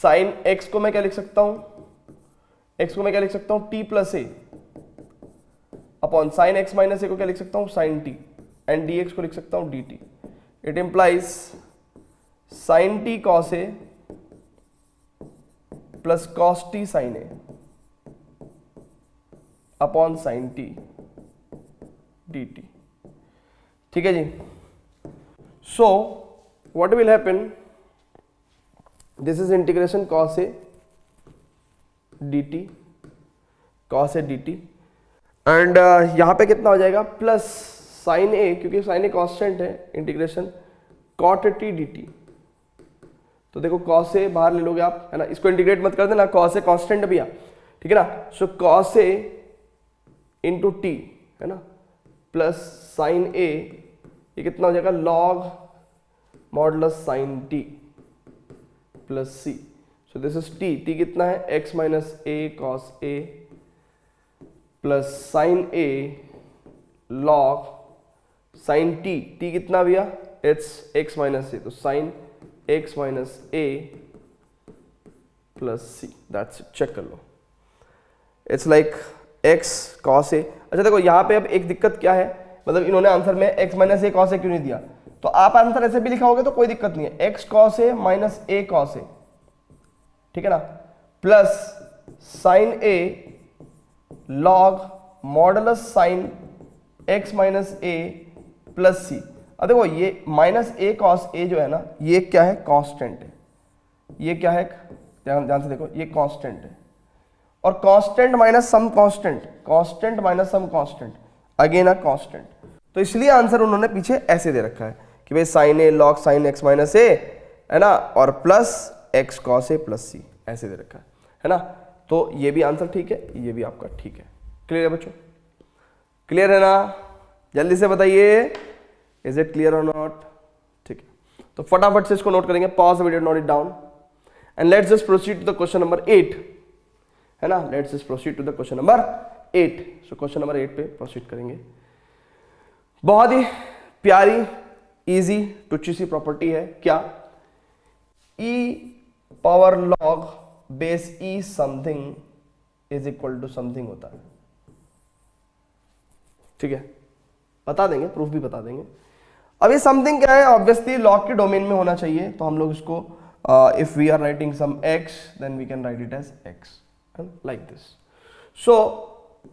[SPEAKER 1] साइन x को मैं क्या लिख सकता हूं, x को मैं क्या लिख सकता हूं, t plus A upon sine x minus a को क्या लिख सकता हूं, साइन टी, एंड dx को लिख सकता हूं dt। It implies sine t cos a plus cos t sine a upon sine t dt, ठीक है जी। So what will happen, this is integration cos a dt, cos a dt, and यहां पे कितना हो जाएगा, प्लस साइन ए, क्योंकि sine a constant है, इंटीग्रेशन कॉट टी dt। तो देखो कॉस ए बाहर ले लोगे आप, है ना, इसको इंटीग्रेट मत कर देना, कॉस ए कांस्टेंट है भैया, ठीक है ना। So cos a into t, है ना, प्लस साइन ए, ये कितना हो जाएगा, log modulus sine t plus c. So this is t, t कितना है, x minus a cos a plus sine a log sine t, t कितना भैया, इट्स एक्स माइनस ए, तो sine x minus a plus c, that's it, check कर लो, it's like x cos a. अच्छा देखो यहाँ पे अब एक दिक्कत क्या है, मतलब इन्होंने आंसर में एक्स माइनस ए कॉस ए क्यों नहीं दिया, तो आप आंसर ऐसे भी लिखा होगे तो कोई दिक्कत नहीं है, x cos a minus a cos a, ठीक है ना, plus sine a log modulus sine x minus a plus c. अब देखो ये माइनस ए कॉस ए जो है ना, ये क्या है, कांस्टेंट है, ये क्या है, ध्यान से देखो, ये कांस्टेंट है, और constant minus some constant, constant minus some constant, again a constant, तो इसलिए आंसर उन्होंने पीछे ऐसे दे रखा है कि भाई sign a log sign x minus ए, है ना, और plus x cos a plus c, ऐसे दे रखा है ना, तो ये भी आंसर ठीक है, ये भी आपका ठीक है। क्लियर है बच्चों, क्लियर है ना, जल्दी से बताइए, इज इट क्लियर और नॉट, ठीक है, तो फटाफट से इसको नोट करेंगे, pause the video, note it down and let's just proceed to the question number 8, है ना, let's just proceed to the question number 8। So question number 8 पे प्रोसीड करेंगे। बहुत ही प्यारी इजी टुच्ची सी प्रॉपर्टी है, क्या, e power log base e something is equal to something होता है, ठीक है, बता देंगे, प्रूफ भी बता देंगे। अब ये समथिंग क्या है, ऑब्वियसली लॉग के डोमेन में होना चाहिए, तो हम लोग इसको if we are writing some x then we can write it as x like this. So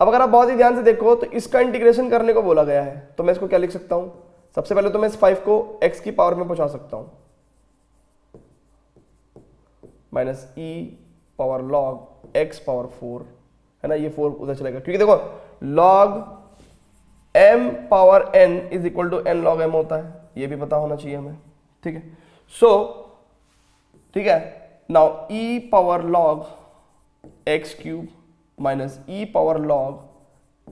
[SPEAKER 1] अब अगर आप बहुत ही ध्यान से देखो तो इसका इंटीग्रेशन करने को बोला गया है, तो मैं इसको क्या लिख सकता हूं, सबसे पहले तो मैं इस 5 को x की पावर में पहुंचा सकता हूं, minus e power log x power 4, है ना, ये 4 उधर चलेगा, क्योंकि देखो log m power n is equal to n log m होता है, ये भी पता होना चाहिए हमें, ठीक है। सो ठीक है, now e power log x cube minus e power log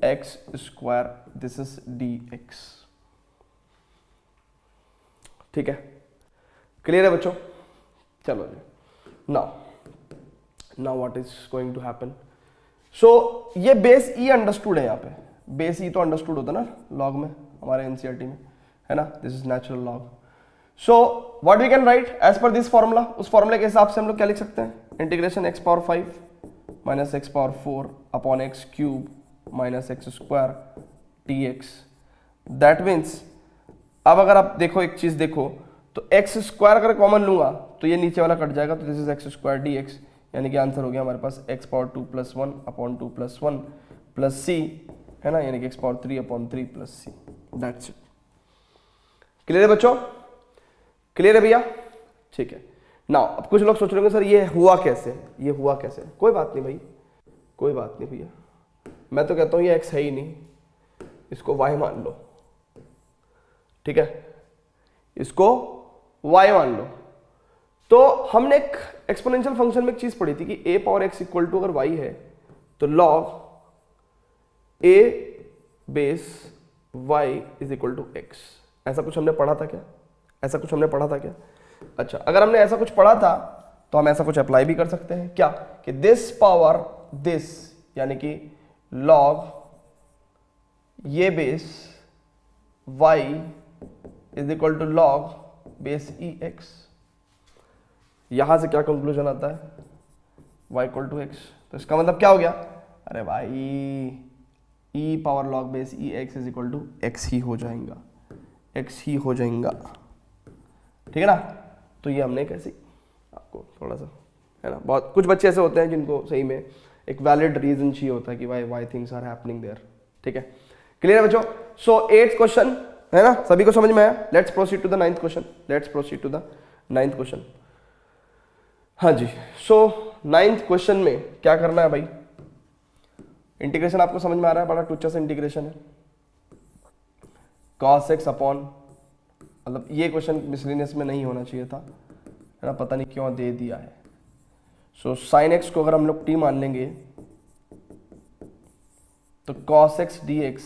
[SPEAKER 1] x square, this is dx, ठीक है, क्लियर है बच्चों, चलो जी, now what is going to happen, so ये बेस e अंडरस्टूड है, यहाँ पे बेस e तो अंडरस्टूड होता है ना लॉग में, हमारे एनसीईआरटी में, है ना, this is natural log. So what we can write as per this formula, उस फॉर्मूले के हिसाब से हम लोग क्या लिख सकते हैं, integration x power 5 minus x power 4 upon x cube minus x square dx, that means अब अगर आप देखो एक चीज देखो, तो x स्क्वायर अगर कॉमन लूंगा तो ये नीचे वाला कट जाएगा, तो this is x square dx, यानी कि आंसर हो गया हमारे पास x power 2 plus 1 upon 2 plus 1 plus c, है ना, यानी कि x power 3 upon 3 plus c, that's it. Clear है बच्चों, क्लियर है भैया, ठीक है। नाउ अब कुछ लोग सोच रहे होंगे सर ये हुआ कैसे, ये हुआ कैसे, कोई बात नहीं भाई, कोई बात नहीं भैया, मैं तो कहता हूं ये x है ही नहीं, इसको y मान लो, ठीक है, इसको y मान लो। तो हमने एक एक्सपोनेंशियल फंक्शन में एक चीज पढ़ी थी कि a power x equal to अगर y है तो log a base y is equal to x, ऐसा कुछ हमने पढ़ा था क्या, ऐसा कुछ हमने पढ़ा था क्या? अच्छा, अगर हमने ऐसा कुछ पढ़ा था तो हम ऐसा कुछ अप्लाई भी कर सकते हैं क्या, कि दिस पावर दिस, यानी कि log ये base y is equal to log base ex। यहां से क्या कंक्लूजन आता है, y इक्वल टू x, तो इसका मतलब क्या हो गया, अरे भाई e power log base ex is equal to x ही हो जाएगा, x ही हो जाएगा, ठीक है ना। तो ये हमने कैसे आपको थोड़ा सा, है ना, बहुत कुछ बच्चे ऐसे होते हैं जिनको सही में एक वैलिड रीजन चाहिए होता है कि why things are happening there, ठीक है, क्लियर है बच्चों। सो 8th क्वेश्चन, है ना, सभी को समझ में आया, let's proceed to the 9th question, let's proceed to the 9th question. हाँ जी, सो 9th क्वेश्चन में क्या करना है भाई, इंटीग्रेशन आपको समझ में आ रहा है, बड़ा टुच्चा सा इंटीग्रेशन है, cos x अपॉन, मतलब ये क्वेश्चन मिसलिनियस में नहीं होना चाहिए था, है ना, पता नहीं क्यों दे दिया है। सो sin x को अगर हम लोग t मान लेंगे तो cos x dx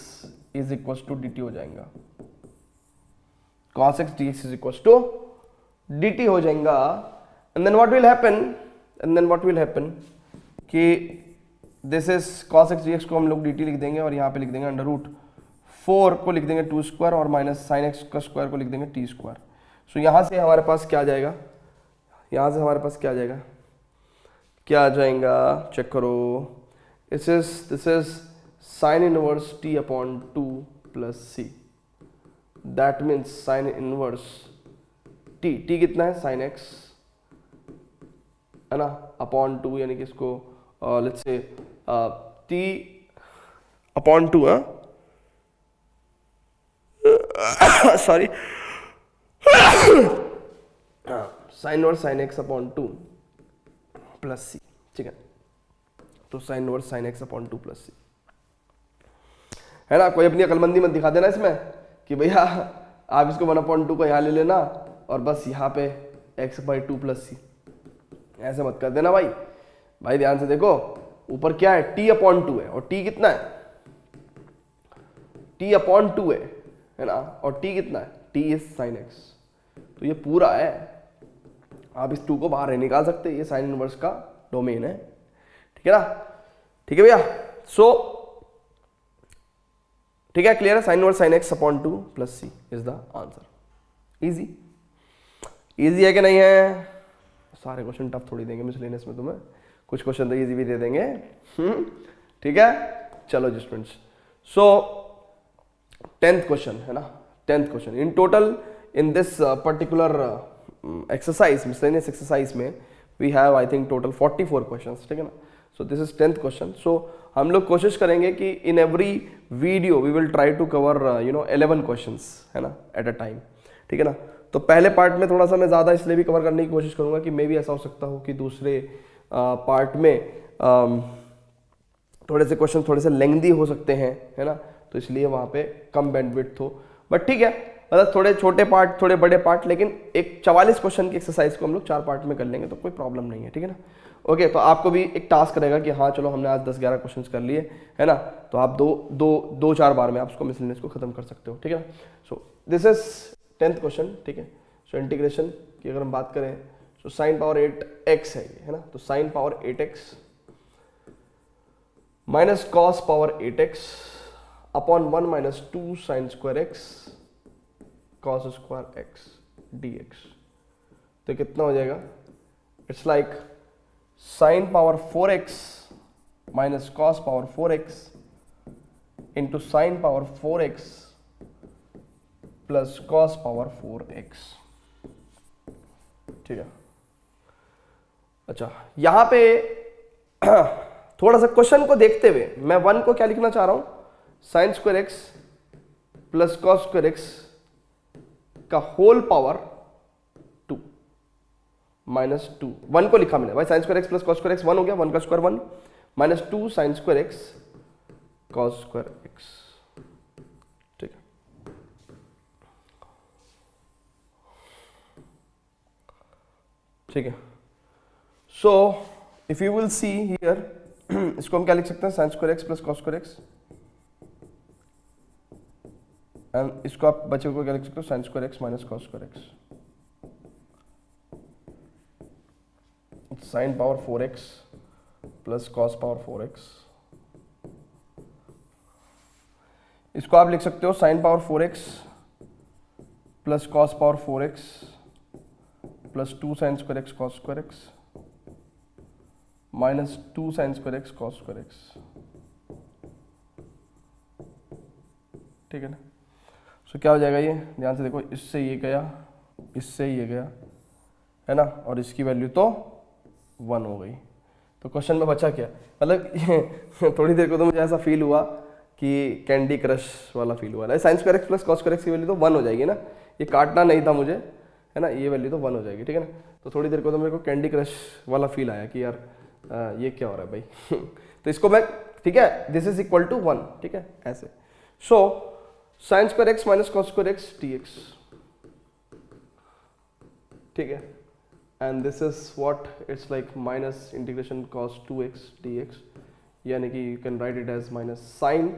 [SPEAKER 1] is equal to dt हो जाएगा, cos x dx is equal to dt हो जाएगा। And then what will happen, कि this is cos x dx को हम लोग dt लिख देंगे और यहाँ पे लिख देंगे अंडर रूट 4 को लिख देंगे 2 स्क्वायर और माइनस साइन एक्स का स्क्वायर को लिख देंगे t स्क्वायर। सो यहाँ से हमारे पास क्या आ जाएगा, यहाँ से हमारे पास क्या आ जाएगा, क्या आ जाएगा, चेक करो, this is sine inverse t upon 2 plus c, that means sine inverse t कितना है साइन x है ना अपॉन 2, यानी कि इसको let's say t upon 2, sorry sine inverse sine x upon 2 plus c, ठीक है। तो sine inverse sine x upon 2 plus c है ना। कोई अपनी अकलमंदी मत दिखा देना इसमें कि भैया आप इसको 1/2 को यहाँ ले लेना और बस यहाँ पे x/2 प्लस सी, ऐसे मत कर देना भाई। भाई ध्यान से देखो, ऊपर क्या है t अपॉन 2 है और t कितना है, t अपॉन 2 है ना, और t कितना है, t इज साइन x, तो ये पूरा है, आप इस 2 को बाहर नहीं निकाल सकते, ये साइन इनवर्स का डोमेन है, ठीक है ना, ठीक है भैया। सो ठीक है, क्लियर है, sine inverse sine x upon 2 plus c is the answer. Easy, easy है कि नहीं है, सारे क्वेश्चन टफ थोड़ी देंगे मिसलेनियस में तुम्हें, कुछ क्वेश्चन तो इजी भी दे देंगे, ठीक है। चलो जी स्टूडेंट्स, सो 10th क्वेश्चन है ना, 10th question in total in this particular exercise, miscellaneous exercise में we have I think total 44 questions, ठीक है ना। So this is 10th question. So हम लोग कोशिश करेंगे कि in every video we will try to cover 11 questions है ना एट अ टाइम, ठीक है ना। तो पहले पार्ट में थोड़ा सा मैं ज़्यादा इसलिए भी कवर करने की कोशिश करूंगा कि मे भी ऐसा हो सकता हो कि दूसरे पार्ट में थोड़े से क्वेश्चन थोड़े से लेंथी हो सकते हैं, है ना, तो इसलिए वहाँ पे कम बैंडविड्थ हो, बट ठीक है, मतलब थोड़े छोटे पार्ट थोड़े बड़े पार्ट, लेकिन एक 44 क्वेश्चन की एक्सरसाइज को हम लोग 4 पार्ट में कर लेंगे तो कोई प्रॉब्लम नहीं है, ठीक है ना। ओके, तो आपको भी एक टास्क रहेगा कि हाँ चलो हमने आज 10-11 क्वेश्चंस कर लिए है ना, तो आप दो चार बार में आप उसको मिसलेनियस को खत्म कर सकते हो, ठीक है ना। So this is 10th question, ठीक है। सो इंटीग्रेशन की अगर हम बात करें, सो साइन पावर 8x है ये, है ना, तो sine power 8x minus cos power 8x upon 1 minus 2 sign square x cos square x dx, तो कितना हो जाएगा, it's like sine power 4x minus cos power 4x into sine power 4x plus cos power 4x, ठीक है। अच्छा, यहां पे थोड़ा सा क्वेश्चन को देखते हुए मैं 1 को क्या लिखना चाह रहा हूं, sign square x plus cos square x का होल पावर 2 माइनस 2, 1 को लिखा मैंने भाई, sign square x plus cos square x 1 हो गया, 1 का square 1 minus 2 sign square x cos square x, ठीक है। ठीक है, so if you will see here, इसको हम क्या लिख सकते हैं, sign square x plus cos square x, and इसको आप बचे को क्या लिख सकते हो, sign square x minus cos square x, sine power 4x plus cos power 4x, इसको आप लिख सकते हो sine power 4x plus cos power 4x plus 2 sign square x cos square x minus 2 sign square x cos square x, ठीक है ना। सो क्या हो जाएगा, ये ध्यान से देखो, इससे ये गया, इससे ये गया, है ना, और इसकी वैल्यू तो 1 हो गई, तो क्वेश्चन में बचा क्या, मतलब थोड़ी देर को तो मुझे ऐसा फील हुआ कि कैंडी क्रश वाला फील हुआ, sign square x plus cos square x की वैल्यू तो 1 हो जाएगी ना, ये काटना नहीं था मुझे, है ना, ये वैल्यू तो 1 हो जाएगी, ठीक है ना। तो थोड़ी देर को तो मेरे को कैंडी क्रश वाला फील आया कि यार ये क्या हो रहा है भाई तो इसको मैं, ठीक है, दिस इज इक्वल टू 1, ठीक है, ऐसे। So sine square x minus cos square x dx, ठीक है, and this is what it's like minus integration cos 2x dx, यानी कि you can write it as minus sine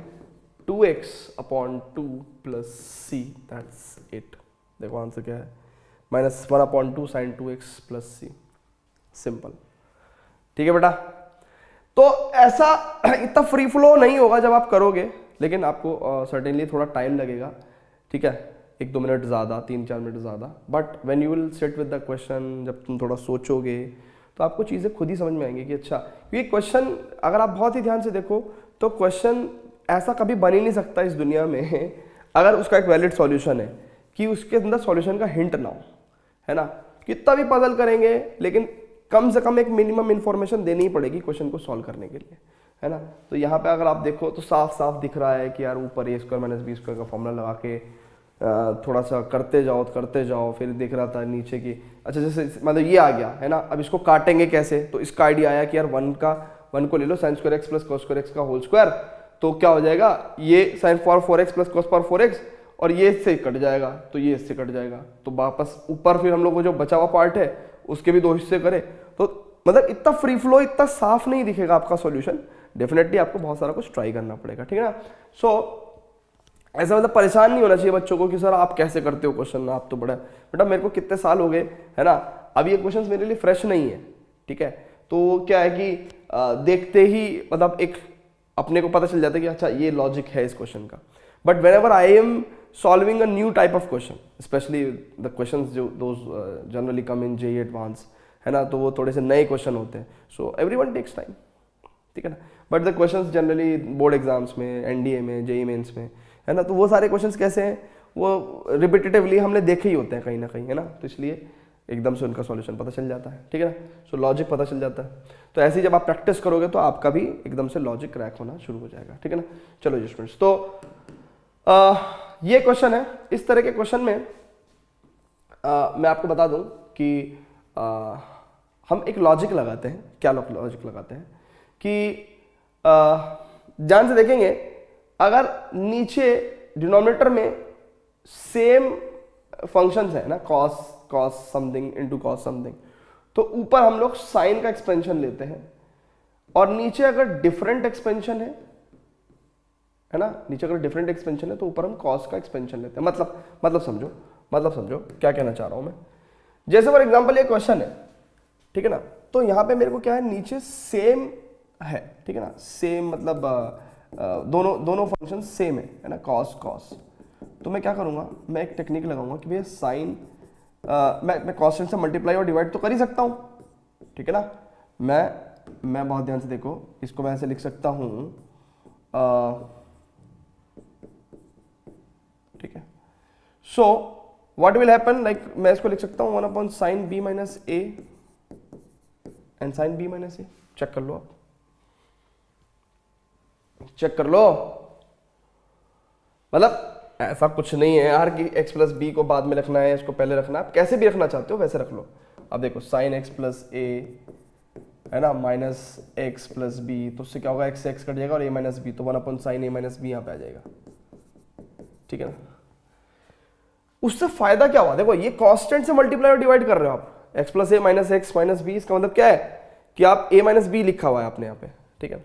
[SPEAKER 1] 2x upon 2 plus c, that's it. देखो answer क्या है, minus 1 upon 2 sine 2x plus c, simple, ठीक है बेटा। तो ऐसा इतना फ्री फ्लो नहीं होगा जब आप करोगे, लेकिन आपको सर्टेनली थोड़ा टाइम लगेगा, ठीक है, 1-2 मिनट ज़्यादा, 3-4 मिनट ज़्यादा, but when you will sit with the question, जब तुम थोड़ा सोचोगे तो आपको चीज़ें खुद ही समझ में आएंगी कि अच्छा, क्योंकि क्वेश्चन अगर आप बहुत ही ध्यान से देखो तो क्वेश्चन ऐसा कभी बन ही नहीं सकता इस दुनिया में अगर उसका एक वैलिड सॉल्यूशन है, कि उसके अंदर सॉल्यूशन का हिंट ना हो, है ना। कितना भी पजल करेंगे लेकिन कम से कम एक मिनिमम इंफॉर्मेशन देनी ही पड़ेगी क्वेश्चन को सॉल्व करने के लिए, है ना। तो यहाँ पे अगर आप देखो तो साफ साफ दिख रहा है कि यार ऊपर a² - b² का फॉर्मूला लगा के थोड़ा सा करते जाओ, फिर दिख रहा था नीचे की, अच्छा जैसे मतलब ये आ गया, है ना। अब इसको काटेंगे कैसे, तो इसका आइडिया आया कि यार 1 को ले लो sin² x + cos² x का होल स्क्वायर, तो क्या हो जाएगा, ये sin 4x + cos 4x, और ये इससे कट जाएगा, तो ये इससे कट जाएगा, तो वापस ऊपर फिर हम लोग को जो बचा हुआ पार्ट है उसके भी 2 हिस्से करें, तो मतलब इतना फ्री फ्लो, इतना साफ नहीं दिखेगा आपका सॉल्यूशन। डेफिनेटली आपको बहुत सारा कुछ ट्राई करना पड़ेगा, ठीक है ना। सो ऐसा मतलब परेशान नहीं होना चाहिए बच्चों को कि सर आप कैसे करते हो क्वेश्चन, आप तो बड़ा, बेटा मेरे को कितने साल हो गए, है ना, अब ये क्वेश्चन मेरे लिए फ्रेश नहीं है, ठीक है। तो क्या है कि देखते ही मतलब एक अपने को पता चल जाता है कि अच्छा ये लॉजिक है इस क्वेश्चन का। But whenever I am solving a new type of question, specially the questions जो those generally come in JEE advance, है ना, तो वो थोड़े से नए क्वेश्चन होते हैं, सो एवरीवन टेक्स टाइम, ठीक है ना। But the questions generally board exams में, NDA में, JEE मेंस में, है ना, तो वो सारे क्वेश्चंस कैसे हैं, वो रिपीटेटिवली हमने देखे ही होते हैं कहीं ना कहीं, है ना, तो इसलिए एकदम से उनका सॉल्यूशन पता चल जाता है, ठीक है ना। सो लॉजिक पता चल जाता है, तो ऐसे ही जब आप प्रैक्टिस करोगे तो आपका भी एकदम से लॉजिक क्रैक होना शुरू हो जाएगा, ठीक है ना। चलो जी स्टूडेंट्स, तो ये क्वेश्चन है, इस तरह के क्वेश्चन में मैं आपको बता दूं कि हम एक लॉजिक लगाते हैं। क्या लॉजिक लगाते हैं कि ध्यान से देखेंगे, अगर नीचे डिनोमिनेटर में सेम फंक्शंस है ना, cos something into cos something, तो ऊपर हम लोग साइन का एक्सपेंशन लेते हैं, और नीचे अगर डिफरेंट एक्सपेंशन है ना, नीचे अगर डिफरेंट एक्सपेंशन है तो ऊपर हम कॉस का एक्सपेंशन लेते हैं। मतलब समझो क्या कहना चाह रहा हूं मैं। जैसे फॉर एग्जांपल ये क्वेश्चन है, ठीक है ना, तो यहां पे मेरे को क्या है, नीचे सेम है, ठीक है ना, सेम मतलब दोनों फंक्शन सेम है ना, कॉस। तो मैं क्या करूंगा, मैं एक टेक्निक लगाऊंगा कि भैया साइन, मैं कॉन्स्टेंट से मल्टीप्लाई और डिवाइड तो कर ही सकता हूं, ठीक है ना। मैं बहुत ध्यान से देखो, इसको मैं ऐसे लिख सकता हूं, ठीक है। So what will happen, like मैं इसको लिख सकता हूं 1/sin b - a and sin b - a। Check कर लो, आप चेक कर लो, मतलब ऐसा कुछ नहीं है यार कि x + b को बाद में रखना है, इसको पहले रखना है, आप कैसे भी रखना चाहते हो वैसे रख लो। अब देखो sin x + a है ना, -x + b, तो उससे क्या होगा, x कट जाएगा और a - b, तो 1/sin a - b यहाँ पे आ जाएगा, ठीक है ना। उससे फायदा क्या हुआ, देखो ये कांस्टेंट से मल्टीप्लाई और डिवाइड कर रहे हो आप, x + a - x - b, इसका मतलब क्या है कि आप a - b लिखा हुआ है आपने यहाँ पे, ठीक है।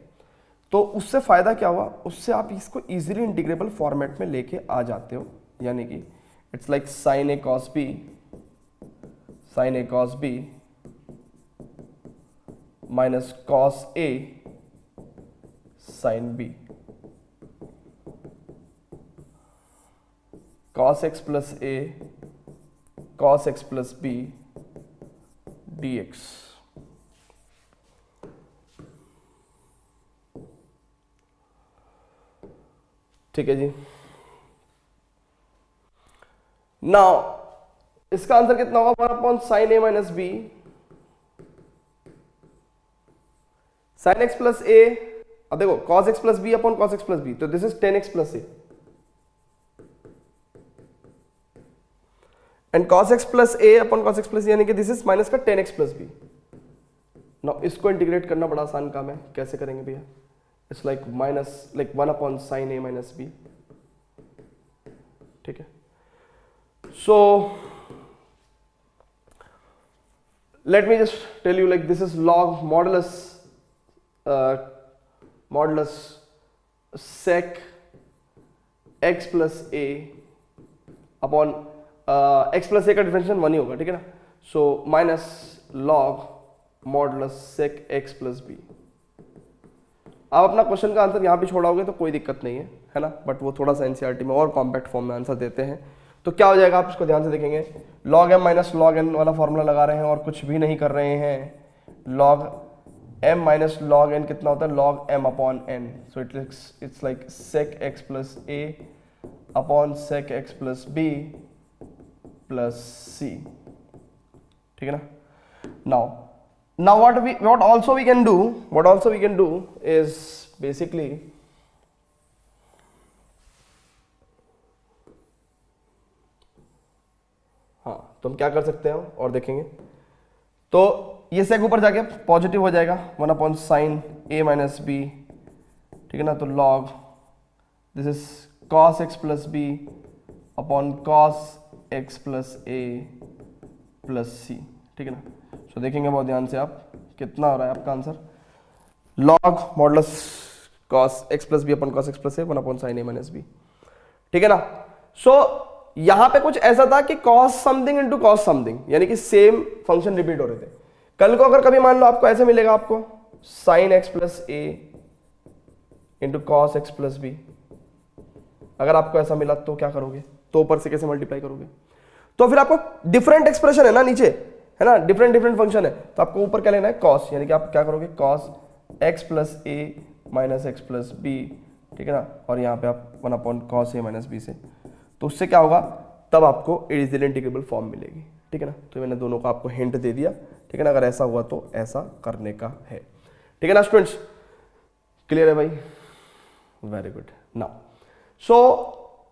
[SPEAKER 1] तो उससे फायदा क्या हुआ, उससे आप इसको इजीली इंटीग्रेबल फॉर्मेट में लेके आ जाते हो, यानी कि it's like sin a cos b minus cos a sin b, cos x plus a cos x plus b dx। ठीक है जी। नाउ इसका आंसर कितना होगा, 1/sin a minus b sin x plus a, अब देखो cos x plus b upon cos x plus b, तो this is 10x plus a and cos x plus a upon cos x plus a, यानी कि this is minus का 10x plus b। Now इसको integrate करना बड़ा आसान काम है, कैसे करेंगे भैया, it's like minus like 1/sin a minus b, ठीक है। सो let me just tell you, like this is log modulus sec x plus a upon x plus a का डिफरेंशियल 1 ही होगा, ठीक है ना। So minus log modulus sec x plus b, आप अपना question का आंसर यहाँ भी छोड़ाओगे तो कोई दिक्कत नहीं है ना, बट वो थोड़ा सा एनसीईआरटी में और कॉम्पैक्ट फॉर्म में आंसर देते हैं। तो क्या हो जाएगा आप इसको ध्यान से देखेंगे, log m minus log n वाला फॉर्मूला लगा रहे हैं और कुछ भी नहीं कर रहे हैं। log m minus log n कितना होता है, log m upon n, so it's like sec x plus a upon sec x plus b plus c, ठीक है ना। now what also we can do is basically हाँ, तो हम क्या कर सकते हैं और देखेंगे। तो ये सेक ऊपर जाके पॉजिटिव हो जाएगा, 1 upon sine a minus b, ठीक है ना। तो log this is cos x plus b upon cos x plus a plus c, ठीक है ना। तो देखेंगे बहुत ध्यान से आप कितना हो रहा है आपका answer, log modulus cos x plus b upon cos x plus a 1 upon sine a minus b, ठीक है ना। सो यहां पे कुछ ऐसा था कि cos something into cos something, यानी कि सेम फंक्शन रिपीट हो रहे थे। कल को अगर कभी मान लो आपको ऐसे मिलेगा, आपको sin x plus a into cos x plus b, अगर आपको ऐसा मिला तो क्या करोगे, तो ऊपर से कैसे मल्टीप्लाई करोगे, तो फिर आपको डिफरेंट एक्सप्रेशन है ना नीचे, है ना, डिफरेंट फंक्शन है, तो आपको ऊपर क्या लेना है cos, यानी कि आप क्या करोगे cos x plus a minus x plus b, ठीक है ना, और यहाँ पे आप 1 upon cos a minus b से, तो उससे क्या होगा, तब आपको इजीली इंटीग्रेबल फॉर्म मिलेगी, ठीक है ना। तो मैंने दोनों को आपको हिंट दे दिया, ठीक है ना। अगर ऐसा हुआ तो ऐसा करने का है, ठीक है ना स्टूडेंट्स, क्लियर है भाई, very good. Now so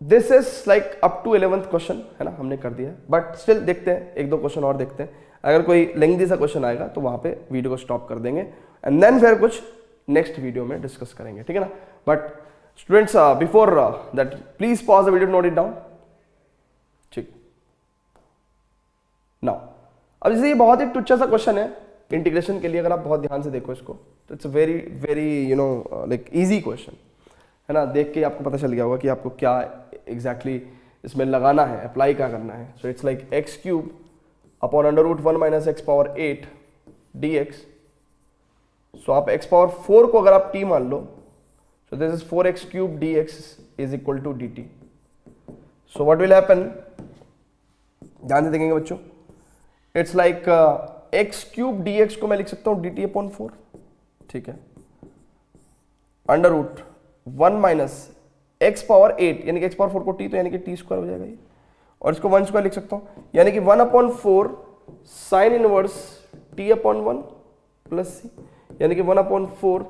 [SPEAKER 1] this is like up to 11th question, है ना, हमने कर दिया, बट स्टिल देखते हैं, एक दो क्वेश्चन और देखते हैं। अगर कोई लेंथी सा क्वेश्चन आएगा तो वहां पे वीडियो को स्टॉप कर देंगे एंड देन फिर कुछ नेक्स्ट वीडियो में डिस्कस करेंगे, ठीक है ना। But students before that please pause the video, note it down, ठीक। नाउ अब जैसे ये बहुत ही टुच्चा सा क्वेश्चन है इंटीग्रेशन के लिए, अगर आप बहुत ध्यान से देखो इसको तो it's very very like easy question, है ना। देख के आपको पता चल गया होगा कि आपको क्या एग्जैक्टली इसमें लगाना है, अप्लाई क्या करना है। So it's like x cube upon under root 1 minus x power 8 dx। सो आप x पावर 4 को अगर आप t मान लो, so this is 4x cube dx is equal to dt. So what will happen, ध्यान से देखेंगे बच्चों, it's like x cube dx को मैं लिख सकता हूँ dt अपॉन 4, ठीक है, under root 1 minus x power 8, यानी कि x पावर 4 को t, तो यानी कि t स्क्वायर हो जाएगा ये, और इसको 1 स्क्वायर लिख सकता हूँ, यानी कि 1 upon 4 sine inverse t upon 1 plus c, यानी कि 1 upon 4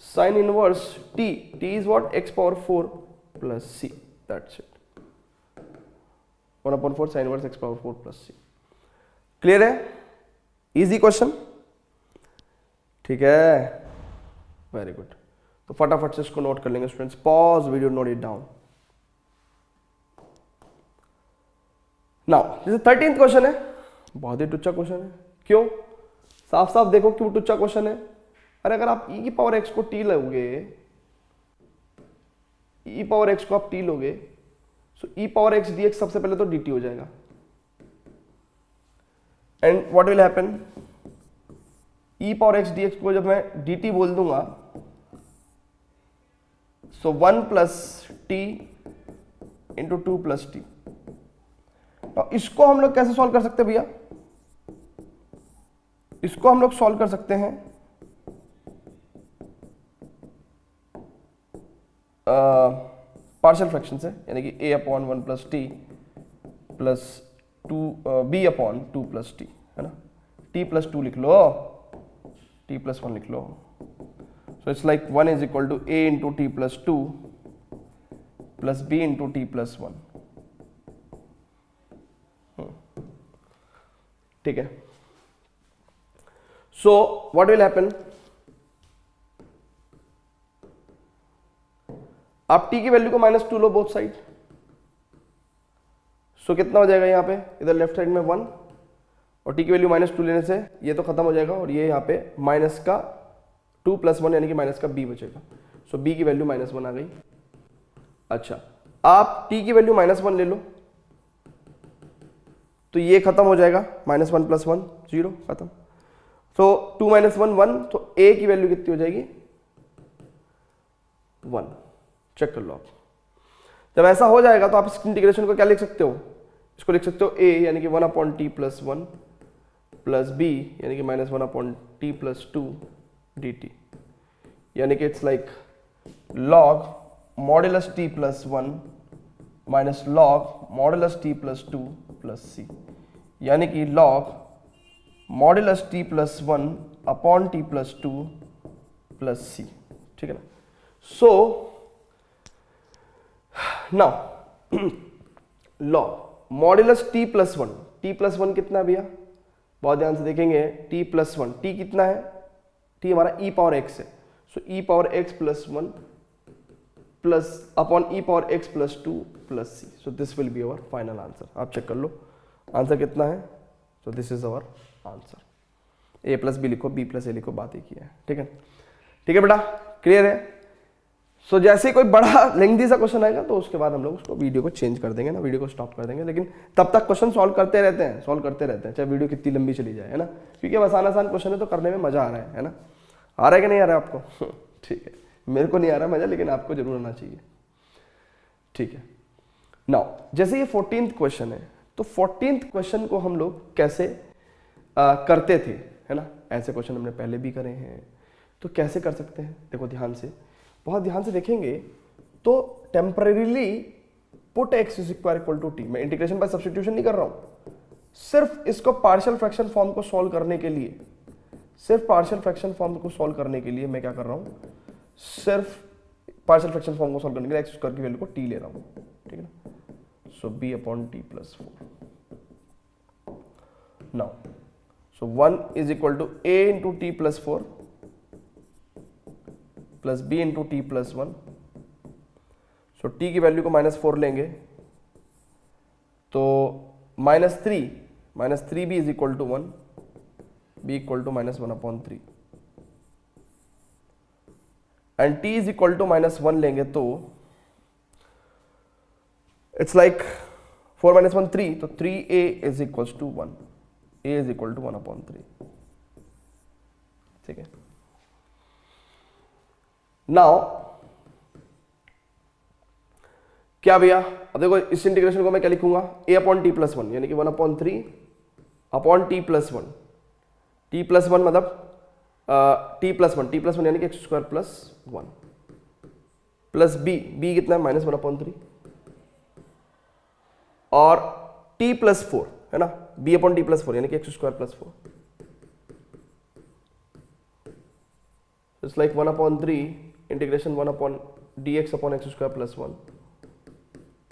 [SPEAKER 1] sin inverse t is what, x power 4 plus c, that's it, 1 upon 4 sin inverse x power 4 plus c, clear है, easy question, ठीक है, very good। तो फटाफट से इसको note कर लेंगे students, pause video, note it down. Now जैसे 13th क्वेश्चन है, बहुत ही टुच्चा क्वेश्चन है, क्यों, साफ साफ देखो क्यों टुच्चा क्वेश्चन है। अरे अगर आप e की पावर x को t लोगे, e पावर x को आप t लोगे, सो e पावर x dx सबसे पहले तो dt हो जाएगा, and what will happen, e power x dx को जब मैं dt बोल दूंगा, सो 1 plus t into 2 plus T. इसको हम लोग कैसे सॉल्व कर सकते हैं भैया, इसको हम लोग सॉल्व कर सकते हैं पार्शियल फ्रैक्शन से, यानी कि a upon 1 plus T plus 2 b upon 2 plus T, है ना, t प्लस 2 लिख लो, t प्लस 1 लिख लो, so it's like 1 is equal to a into t plus 2 plus b into t plus 1, ठीक है। सो व्हाट विल हैपन, आप t की value को -2 लो बोथ साइड, सो कितना हो जाएगा यहाँ पे, इधर लेफ्ट साइड में 1, और t की वैल्यू -2 लेने से ये तो खत्म हो जाएगा, और ये यहाँ पे माइनस का 2 प्लस 1 यानी कि माइनस का b बचेगा, सो b की वैल्यू -1 आ गई। अच्छा, आप t की वैल्यू -1 ले लो, तो ये खत्म हो जाएगा, -1 प्लस 1 0, खत्म। तो 2 - 1 1, तो a की वैल्यू कितनी हो जाएगी, 1। चेक कर लो आप। जब ऐसा हो जाएगा तो आप इस इंटीग्रेशन को क्या लिख सकते हो, इसको लिख सकते हो a यानी कि 1/t + 1 प्लस b यानी कि -1/t + 2 dt, यानी कि it's like log modulus t + 1 minus log modulus t + 2 + c, यानी कि log modulus t + 1/t + 2 + c। ठीक है ना। So now log modulus t + 1, t + 1 कितना है भैया, बहुत ध्यान से देखेंगे, t + 1, t कितना है, t हमारा e⁻x है, सो e⁻x + 1 plus upon e⁻x + 2 + c, so this will be our final answer. आप चेक कर लो आंसर कितना है, so this is our answer. a + b लिखो, b + a लिखो, बात एक ही है। ठीक है, ठीक है बेटा, क्लियर है। सो जैसे ही कोई बड़ा लेंथी सा क्वेश्चन आएगा तो उसके बाद हम लोग उसको वीडियो को चेंज कर देंगे ना, वीडियो को स्टॉप कर देंगे, लेकिन तब तक क्वेश्चन सॉल्व करते रहते हैं, चाहे वीडियो कितनी लंबी चली जाए, है ना, क्योंकि अब आसान क्वेश्चन है तो करने में मजा आ रहा है ना। आ रहा है कि नहीं आ रहा है आपको? ठीक है, मेरे को नहीं आ रहा मजा, लेकिन आपको जरूर आना चाहिए। ठीक है, नाउ जैसे ये 14th क्वेश्चन है, तो 14th क्वेश्चन को हम लोग कैसे करते थे, है ना, ऐसे क्वेश्चन हमने पहले भी करे हैं, तो कैसे कर सकते हैं, देखो ध्यान से, बहुत ध्यान से देखेंगे तो टेम्परेरीली पुट x = t, मैं इंटीग्रेशन बाय सब्स्टिट्यूशन नहीं कर रहा हूं, सिर्फ इसको पार्शियल फ्रैक्शन फॉर्म को सॉल्व करने के लिए, सिर्फ पार्शियल फ्रैक्शन फॉर्म को सॉल्व करने के लिए मैं क्या कर रहा हूं, सिर्फ पार्शियल फ्रैक्शन फॉर्म को सॉल्व करने के लिए x² की वैल्यू को t ले रहा हूं। ठीक है ना, सो b/t + 4। Now so 1 = a × t + 4 plus b × t + 1, so t की वैल्यू को -4 लेंगे तो -3b = 1, b = -1/3, एंड t = -1 लेंगे तो इट्स लाइक 4 - 1 3, तो 3a = 1, a = 1/3। ठीक है, नाउ क्या भैया, अब देखो इस इंटीग्रेशन को मैं क्या लिखूंगा, a/t + 1 यानी कि 1/3/t + 1, t + 1 मतलब t + 1 यानी कि x² + 1 प्लस b कितना है, -1/3, और t + 4 है ना, b/t + 4 यानी कि x² + 4, it's like 1/3 integration 1/dx/x² + 1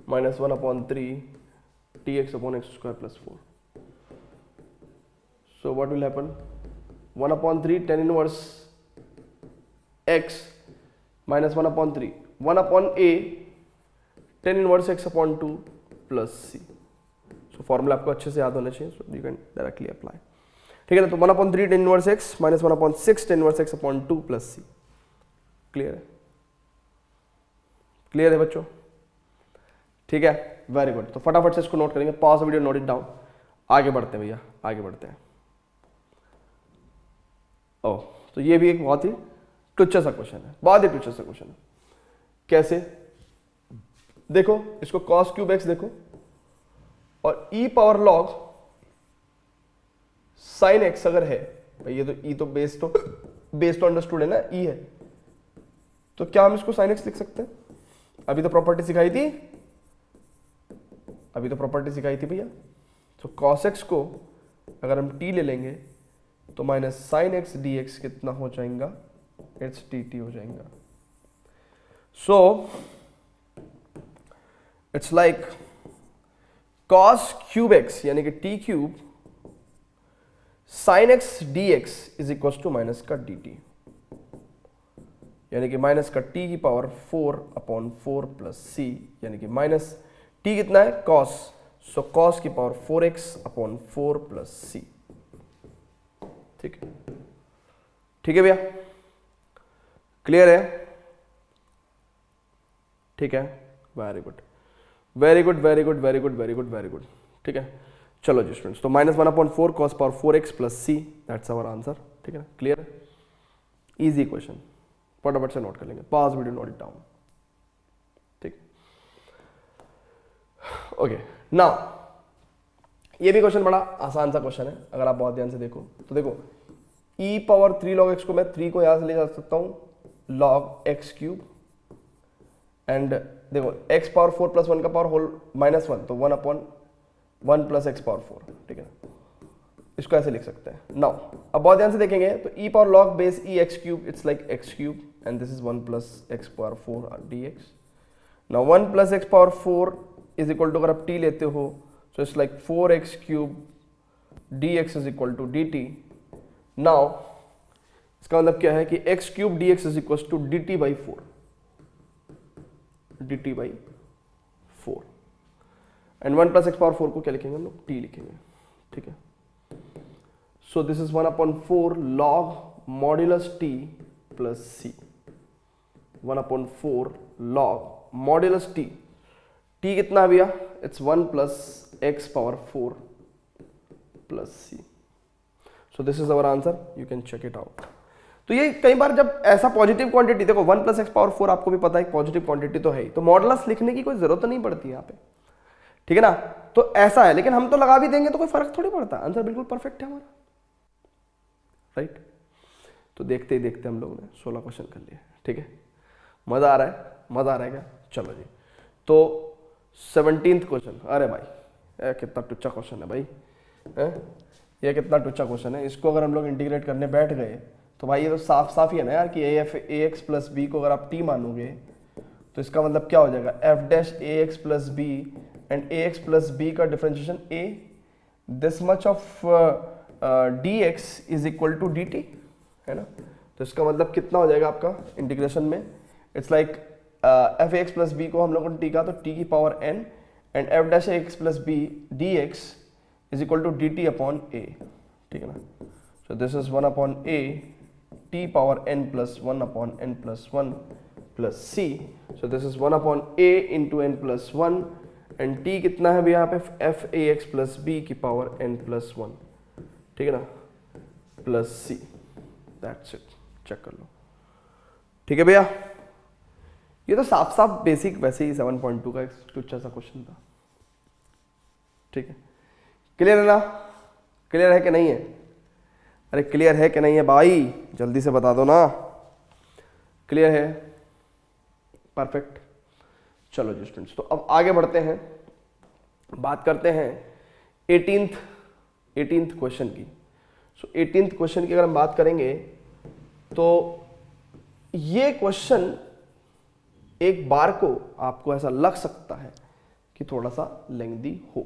[SPEAKER 1] -1/3 dx/x² + 4. So what will happen? 1/3 tan inverse x minus 1/3 1/a tan inverse x/2 plus c. So formula आपको अच्छे से याद होना चाहिए, so you can directly apply. ठीक है ना, तो 1/3 tan inverse x minus 1/6 tan inverse x/2 plus c. Clear है? क्लियर है बच्चों? ठीक है, वेरी गुड। तो फटाफट से इसको नोट करेंगे, pause video, note it down, आगे बढ़ते हैं भैया, आगे बढ़ते हैं। ओह, तो ये भी एक बहुत ही टुच्चा सा क्वेश्चन है, बहुत ही टुच्चा सा क्वेश्चन है। कैसे? देखो इसको cos क्यूब x देखो और e power log sin x अगर है, भाई ये तो e तो बेस तो अंडरस्टूड है ना, e है, तो क्या हम इसको sin x लिख सकते हैं? अभी तो प्रॉपर्टी सिखाई थी, भैया। तो cos x को अगर हम t ले लेंगे तो माइनस sin x dx कितना हो जाएगा, इट्स dt हो जाएगा। So it's like cos cube x यानी कि t cube sin x dx is equal to minus का dt, यानी कि माइनस का t की पावर 4/4 प्लस c, यानी कि माइनस t कितना है, cos, सो cos की पावर 4x/4 प्लस c। ठीक है, ठीक है भैया, क्लियर है? ठीक है, very good, very good, very good, very good, very good, very good. ठीक है, चलो जी स्टूडेंट्स, तो -1/4 cos power 4x plus c, that's our answer. ठीक है ना, क्लियर है? इजी क्वेश्चन, फटाफट से नोट कर लेंगे, pause video, note it down. Okay now ये भी क्वेश्चन बड़ा आसान सा क्वेश्चन है, अगर आप बहुत ध्यान से देखो तो देखो e पावर 3 log x को मैं 3 को यहां से ले जा सकता हूं log x क्यूब एंड देखो x पावर 4 प्लस 1 का पावर होल -1 तो 1 अपॉन 1 प्लस एक्स पावर 4, ठीक है ना, इसको ऐसे लिख सकते हैं। नाउ अब बहुत ध्यान से देखेंगे तो e power log base e x cube it's like x cube and this is 1 plus x power 4 dx। Now 1 plus x power 4 is equal to, अगर आप t लेते हो so it's like 4x cube dx is equal to dt। now इसका मतलब क्या है कि x cube dx is equals to dt by 4, dt by 4 and 1 plus x power 4 को क्या लिखेंगे हम लोग, t लिखेंगे, ठीक है। so this is 1 upon 4 log modulus t plus c, 1 upon 4 log modulus t, t कितना है भैया, it's 1 plus x power 4 plus c, so this is our answer, you can check it out। तो ये कई बार जब ऐसा पॉजिटिव क्वांटिटी, देखो 1 plus x power 4 आपको भी पता है पॉजिटिव क्वांटिटी तो है ही, तो मॉडुलस लिखने की कोई जरूरत नहीं पड़ती यहाँ पे, ठीक है ना। तो ऐसा है, लेकिन हम तो लगा भी देंगे तो कोई फर्क थोड़ी पड़ता, आंसर बिल्कुल परफेक्ट है हमारा, राइट। तो देखते ही देखते हम लोगों ने 16 क्वेश्चन कर लिए, ठीक है। मजा आ रहा है, मजा आ रहा है क्या, चलो जी। तो 17th क्वेश्चन, अरे भाई कितना टुच्चा क्वेश्चन है भाई, ये कितना टुच्चा क्वेश्चन है, इसको अगर हम लोग इंटीग्रेट करने बैठ गए तो भाई ये तो साफ साफ ही है ना यार कि ए एक्स प्लस बी को अगर आप टी मानोगे तो इसका मतलब क्या हो जाएगा, f dash a x plus b and a x plus b का differentiation a, this much of d x is equal to d t, है ना। तो इसका मतलब कितना हो जाएगा आपका इंटीग्रेशन में, it's like f x plus b को हम लोगों ने टी का तो टी की power n and f dash x plus b d x is equal to d t upon a, ठीक है ना। So this is 1 upon a t power n plus 1 upon n plus 1 plus c, so this is 1 upon a into n plus 1 and t कितना है भी यहाँ पे F A x plus b की power n plus 1, ठीक है ना, plus c, that's it, check कर लो, ठीक है भैया। ये तो साफ साफ बेसिक वैसे ही 7.2 का एक टुच्चा सा क्वेश्चन था, ठीक है। क्लियर है ना, क्लियर है कि नहीं है, अरे क्लियर है कि नहीं है भाई, जल्दी से बता दो ना, क्लियर है, परफेक्ट। चलो जी स्टूडेंट्स, तो अब आगे बढ़ते हैं, बात करते हैं 18th क्वेश्चन की। सो 18th क्वेश्चन की अगर हम बात करेंगे तो ये क्वेश्चन एक बार को आपको ऐसा लग सकता है कि थोड़ा सा लेंथी हो,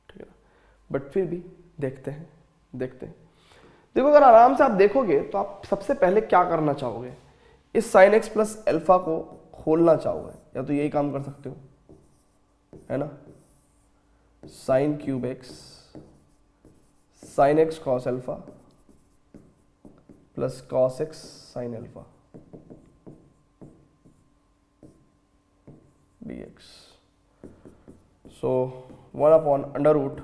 [SPEAKER 1] ठीक है ना, बट फिर भी देखते हैं। देखो अगर आराम से आप देखोगे तो आप सबसे पहले क्या करना चाहोगे, इस साइन एक्स प्लस एल्फा को खोलना चाहोगे, या तो यही काम कर सकते हो, है ना, sine cube x sine x cos alpha plus cos x sine alpha dx, so 1 upon under root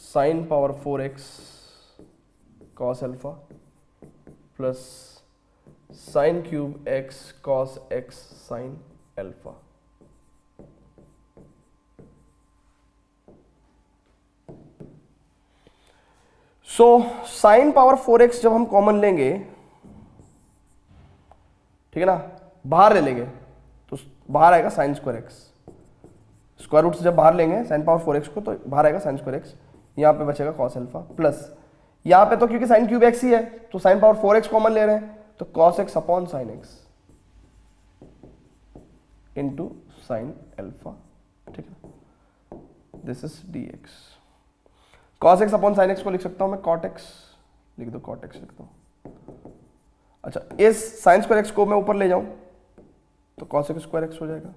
[SPEAKER 1] sin power 4x cos alpha plus sin cube x cos x sin alpha। so sin power 4x जब हम common लेंगे, ठीक है ना, बाहर ले लेंगे तो बाहर आएगा sine square x, square root से जब बाहर लेंगे साइन पावर 4x को तो बाहर आएगा साइन स्क्वायर एक्स, यहाँ पे बचेगा कॉस अल्फा प्लस यहाँ पे तो क्योंकि साइन क्यूब एक्स ही है तो साइन पावर 4x कॉमन ले रहे हैं तो cos x upon sine x into sine alpha, ठीक है, this is D x. Cos x upon sine x को लिख सकता हूं मैं कॉट एक्स, लिख दो कॉट एक्स लिख दो। अच्छा, इस साइन स्क्वायर एक्स को मैं ऊपर ले जाऊं तो कॉस एक्स स्क्वायर एक्स हो जाएगा,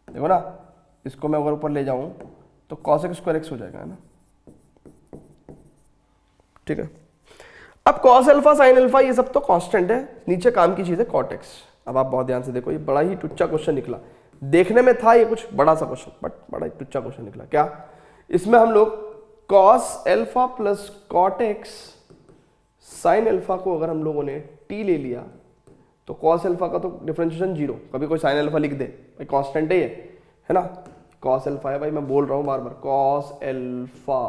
[SPEAKER 1] देखो ना, इसको मैं अगर ऊपर ले जाऊं तो कॉस एक्स स्क्वायर एक्स हो जाएगा, है ना, ठीक है। अब कॉस अल्फा साइन अल्फा ये सब तो कांस्टेंट है, नीचे काम की चीज है कॉट एक्स। अब आप बहुत ध्यान से देखो, ये बड़ा ही टुच्चा क्वेश्चन निकला, देखने में था ये कुछ बड़ा सा क्वेश्चन बट बड़ा ही टुच्चा क्वेश्चन निकला। क्या, इसमें हम लोग cos alpha plus cot x sine alpha को अगर हम लोगों ने टी ले लिया तो कॉस अल्फा का तो डिफरेंशिएशन 0, कभी कोई साइन अल्फा लिख दे भाई, कांस्टेंट है ये, है ना, कॉस अल्फा है भाई, मैं बोल रहा हूँ बार बार कॉस अल्फा,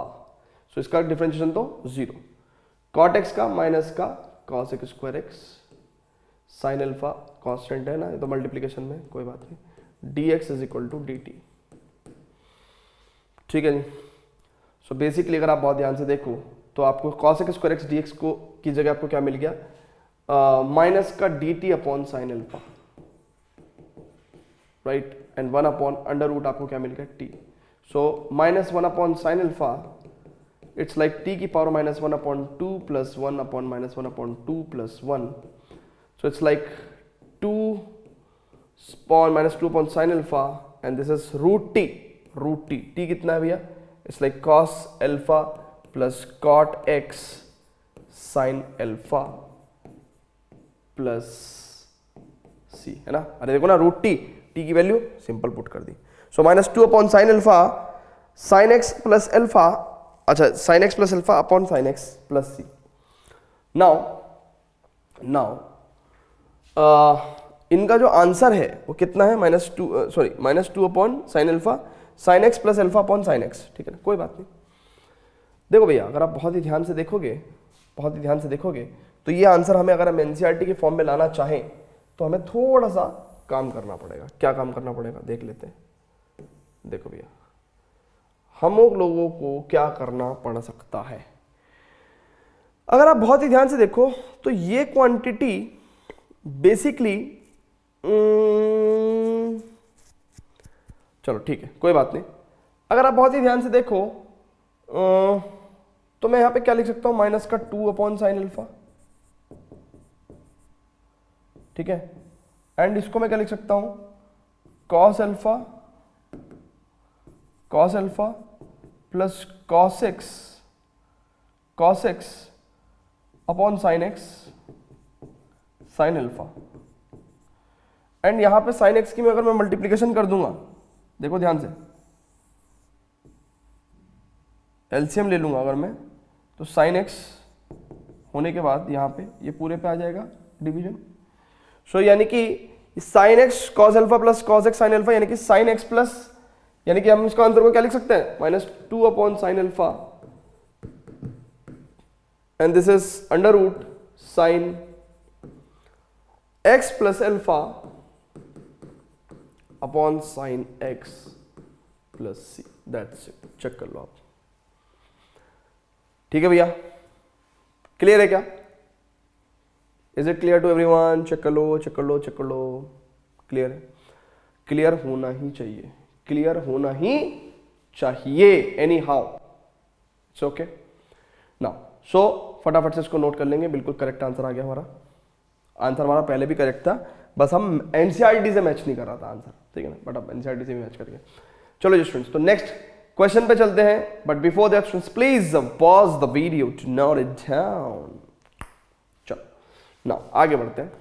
[SPEAKER 1] सो इसका डिफरेंशिएशन तो 0, कॉट एक्स का माइनस का cos x square x, sine alpha constant है ना, ये तो मल्टीप्लिकेशन में कोई बात नहीं, d x is equal to d t, ठीक है जी। सो बेसिकली अगर आप बहुत ध्यान से देखो तो आपको cos x square x d x को की जगह आपको क्या मिल गया, माइनस का d t upon sine alpha, right, and 1 upon under root आपको क्या मिल गया t, so minus 1 upon sine alpha, it's like t की power minus 1 upon 2 plus 1 upon minus 1 upon 2 plus 1, so it's like 2 spawn minus 2 upon sin alpha and this is root t, t कितना है भैया, it's like cos alpha plus cot x sin alpha plus c, है ना, अरे देखो ना root t की value simple put कर दी, so minus 2 upon sine alpha sine x plus alpha, अच्छा sine x plus alpha upon sine x plus c. Now इनका जो आंसर है वो कितना है, minus two upon sine alpha sine x plus alpha upon sine x, ठीक है ना, कोई बात नहीं। देखो भैया अगर आप बहुत ही ध्यान से देखोगे तो ये आंसर हमें, अगर हम एनसीईआरटी के फॉर्म में लाना चाहें तो हमें थोड़ा सा काम करना पड़ेगा। क्या काम करना पड़ेगा देख लेते हैं। देखो भैया हम लोगों को क्या करना पड़ सकता है, अगर आप बहुत ही ध्यान से देखो तो ये क्वांटिटी बेसिकली चलो ठीक है कोई बात नहीं, अगर आप बहुत ही ध्यान से देखो तो मैं यहां पे क्या लिख सकता हूं, माइनस का 2 अपॉन साइन अल्फा, ठीक है, एंड इसको मैं क्या लिख सकता हूं, cos alpha plus cos x upon sine x sine alpha, and यहां पे साइन एक्स की मैं अगर मैं मल्टीप्लीकेशन कर दूंगा, देखो ध्यान से एलसीएम ले लूंगा अगर मैं, तो साइन एक्स होने के बाद यहां पे ये पूरे पे आ जाएगा डिवीजन, सो यानी कि sine x cos alpha plus cos x sine alpha, यानी कि साइन एक्स प्लस, यानी कि हम इसका आंसर को क्या लिख सकते हैं, minus 2 upon sine alpha and this is under root sine x plus alpha upon sine x plus c, that's it, check कर लो आप, ठीक है भैया, क्लियर है क्या, is it clear to everyone, check कर लो, क्लियर है, क्लियर होना ही चाहिए anyhow, it's okay now. So फटाफट से इसको नोट कर लेंगे, बिल्कुल करेक्ट आंसर आ गया हमारा, आंसर हमारा पहले भी करेक्ट था, बस हम एनसीईआरटी से मैच नहीं कर रहा था आंसर, ठीक है ना, बट अब एनसीईआरटी से भी मैच कर गए। चलो जी स्टूडेंट्स, तो नेक्स्ट क्वेश्चन पे चलते हैं, but before that students please pause the video to note it down. चलो नाउ आगे बढ़ते हैं।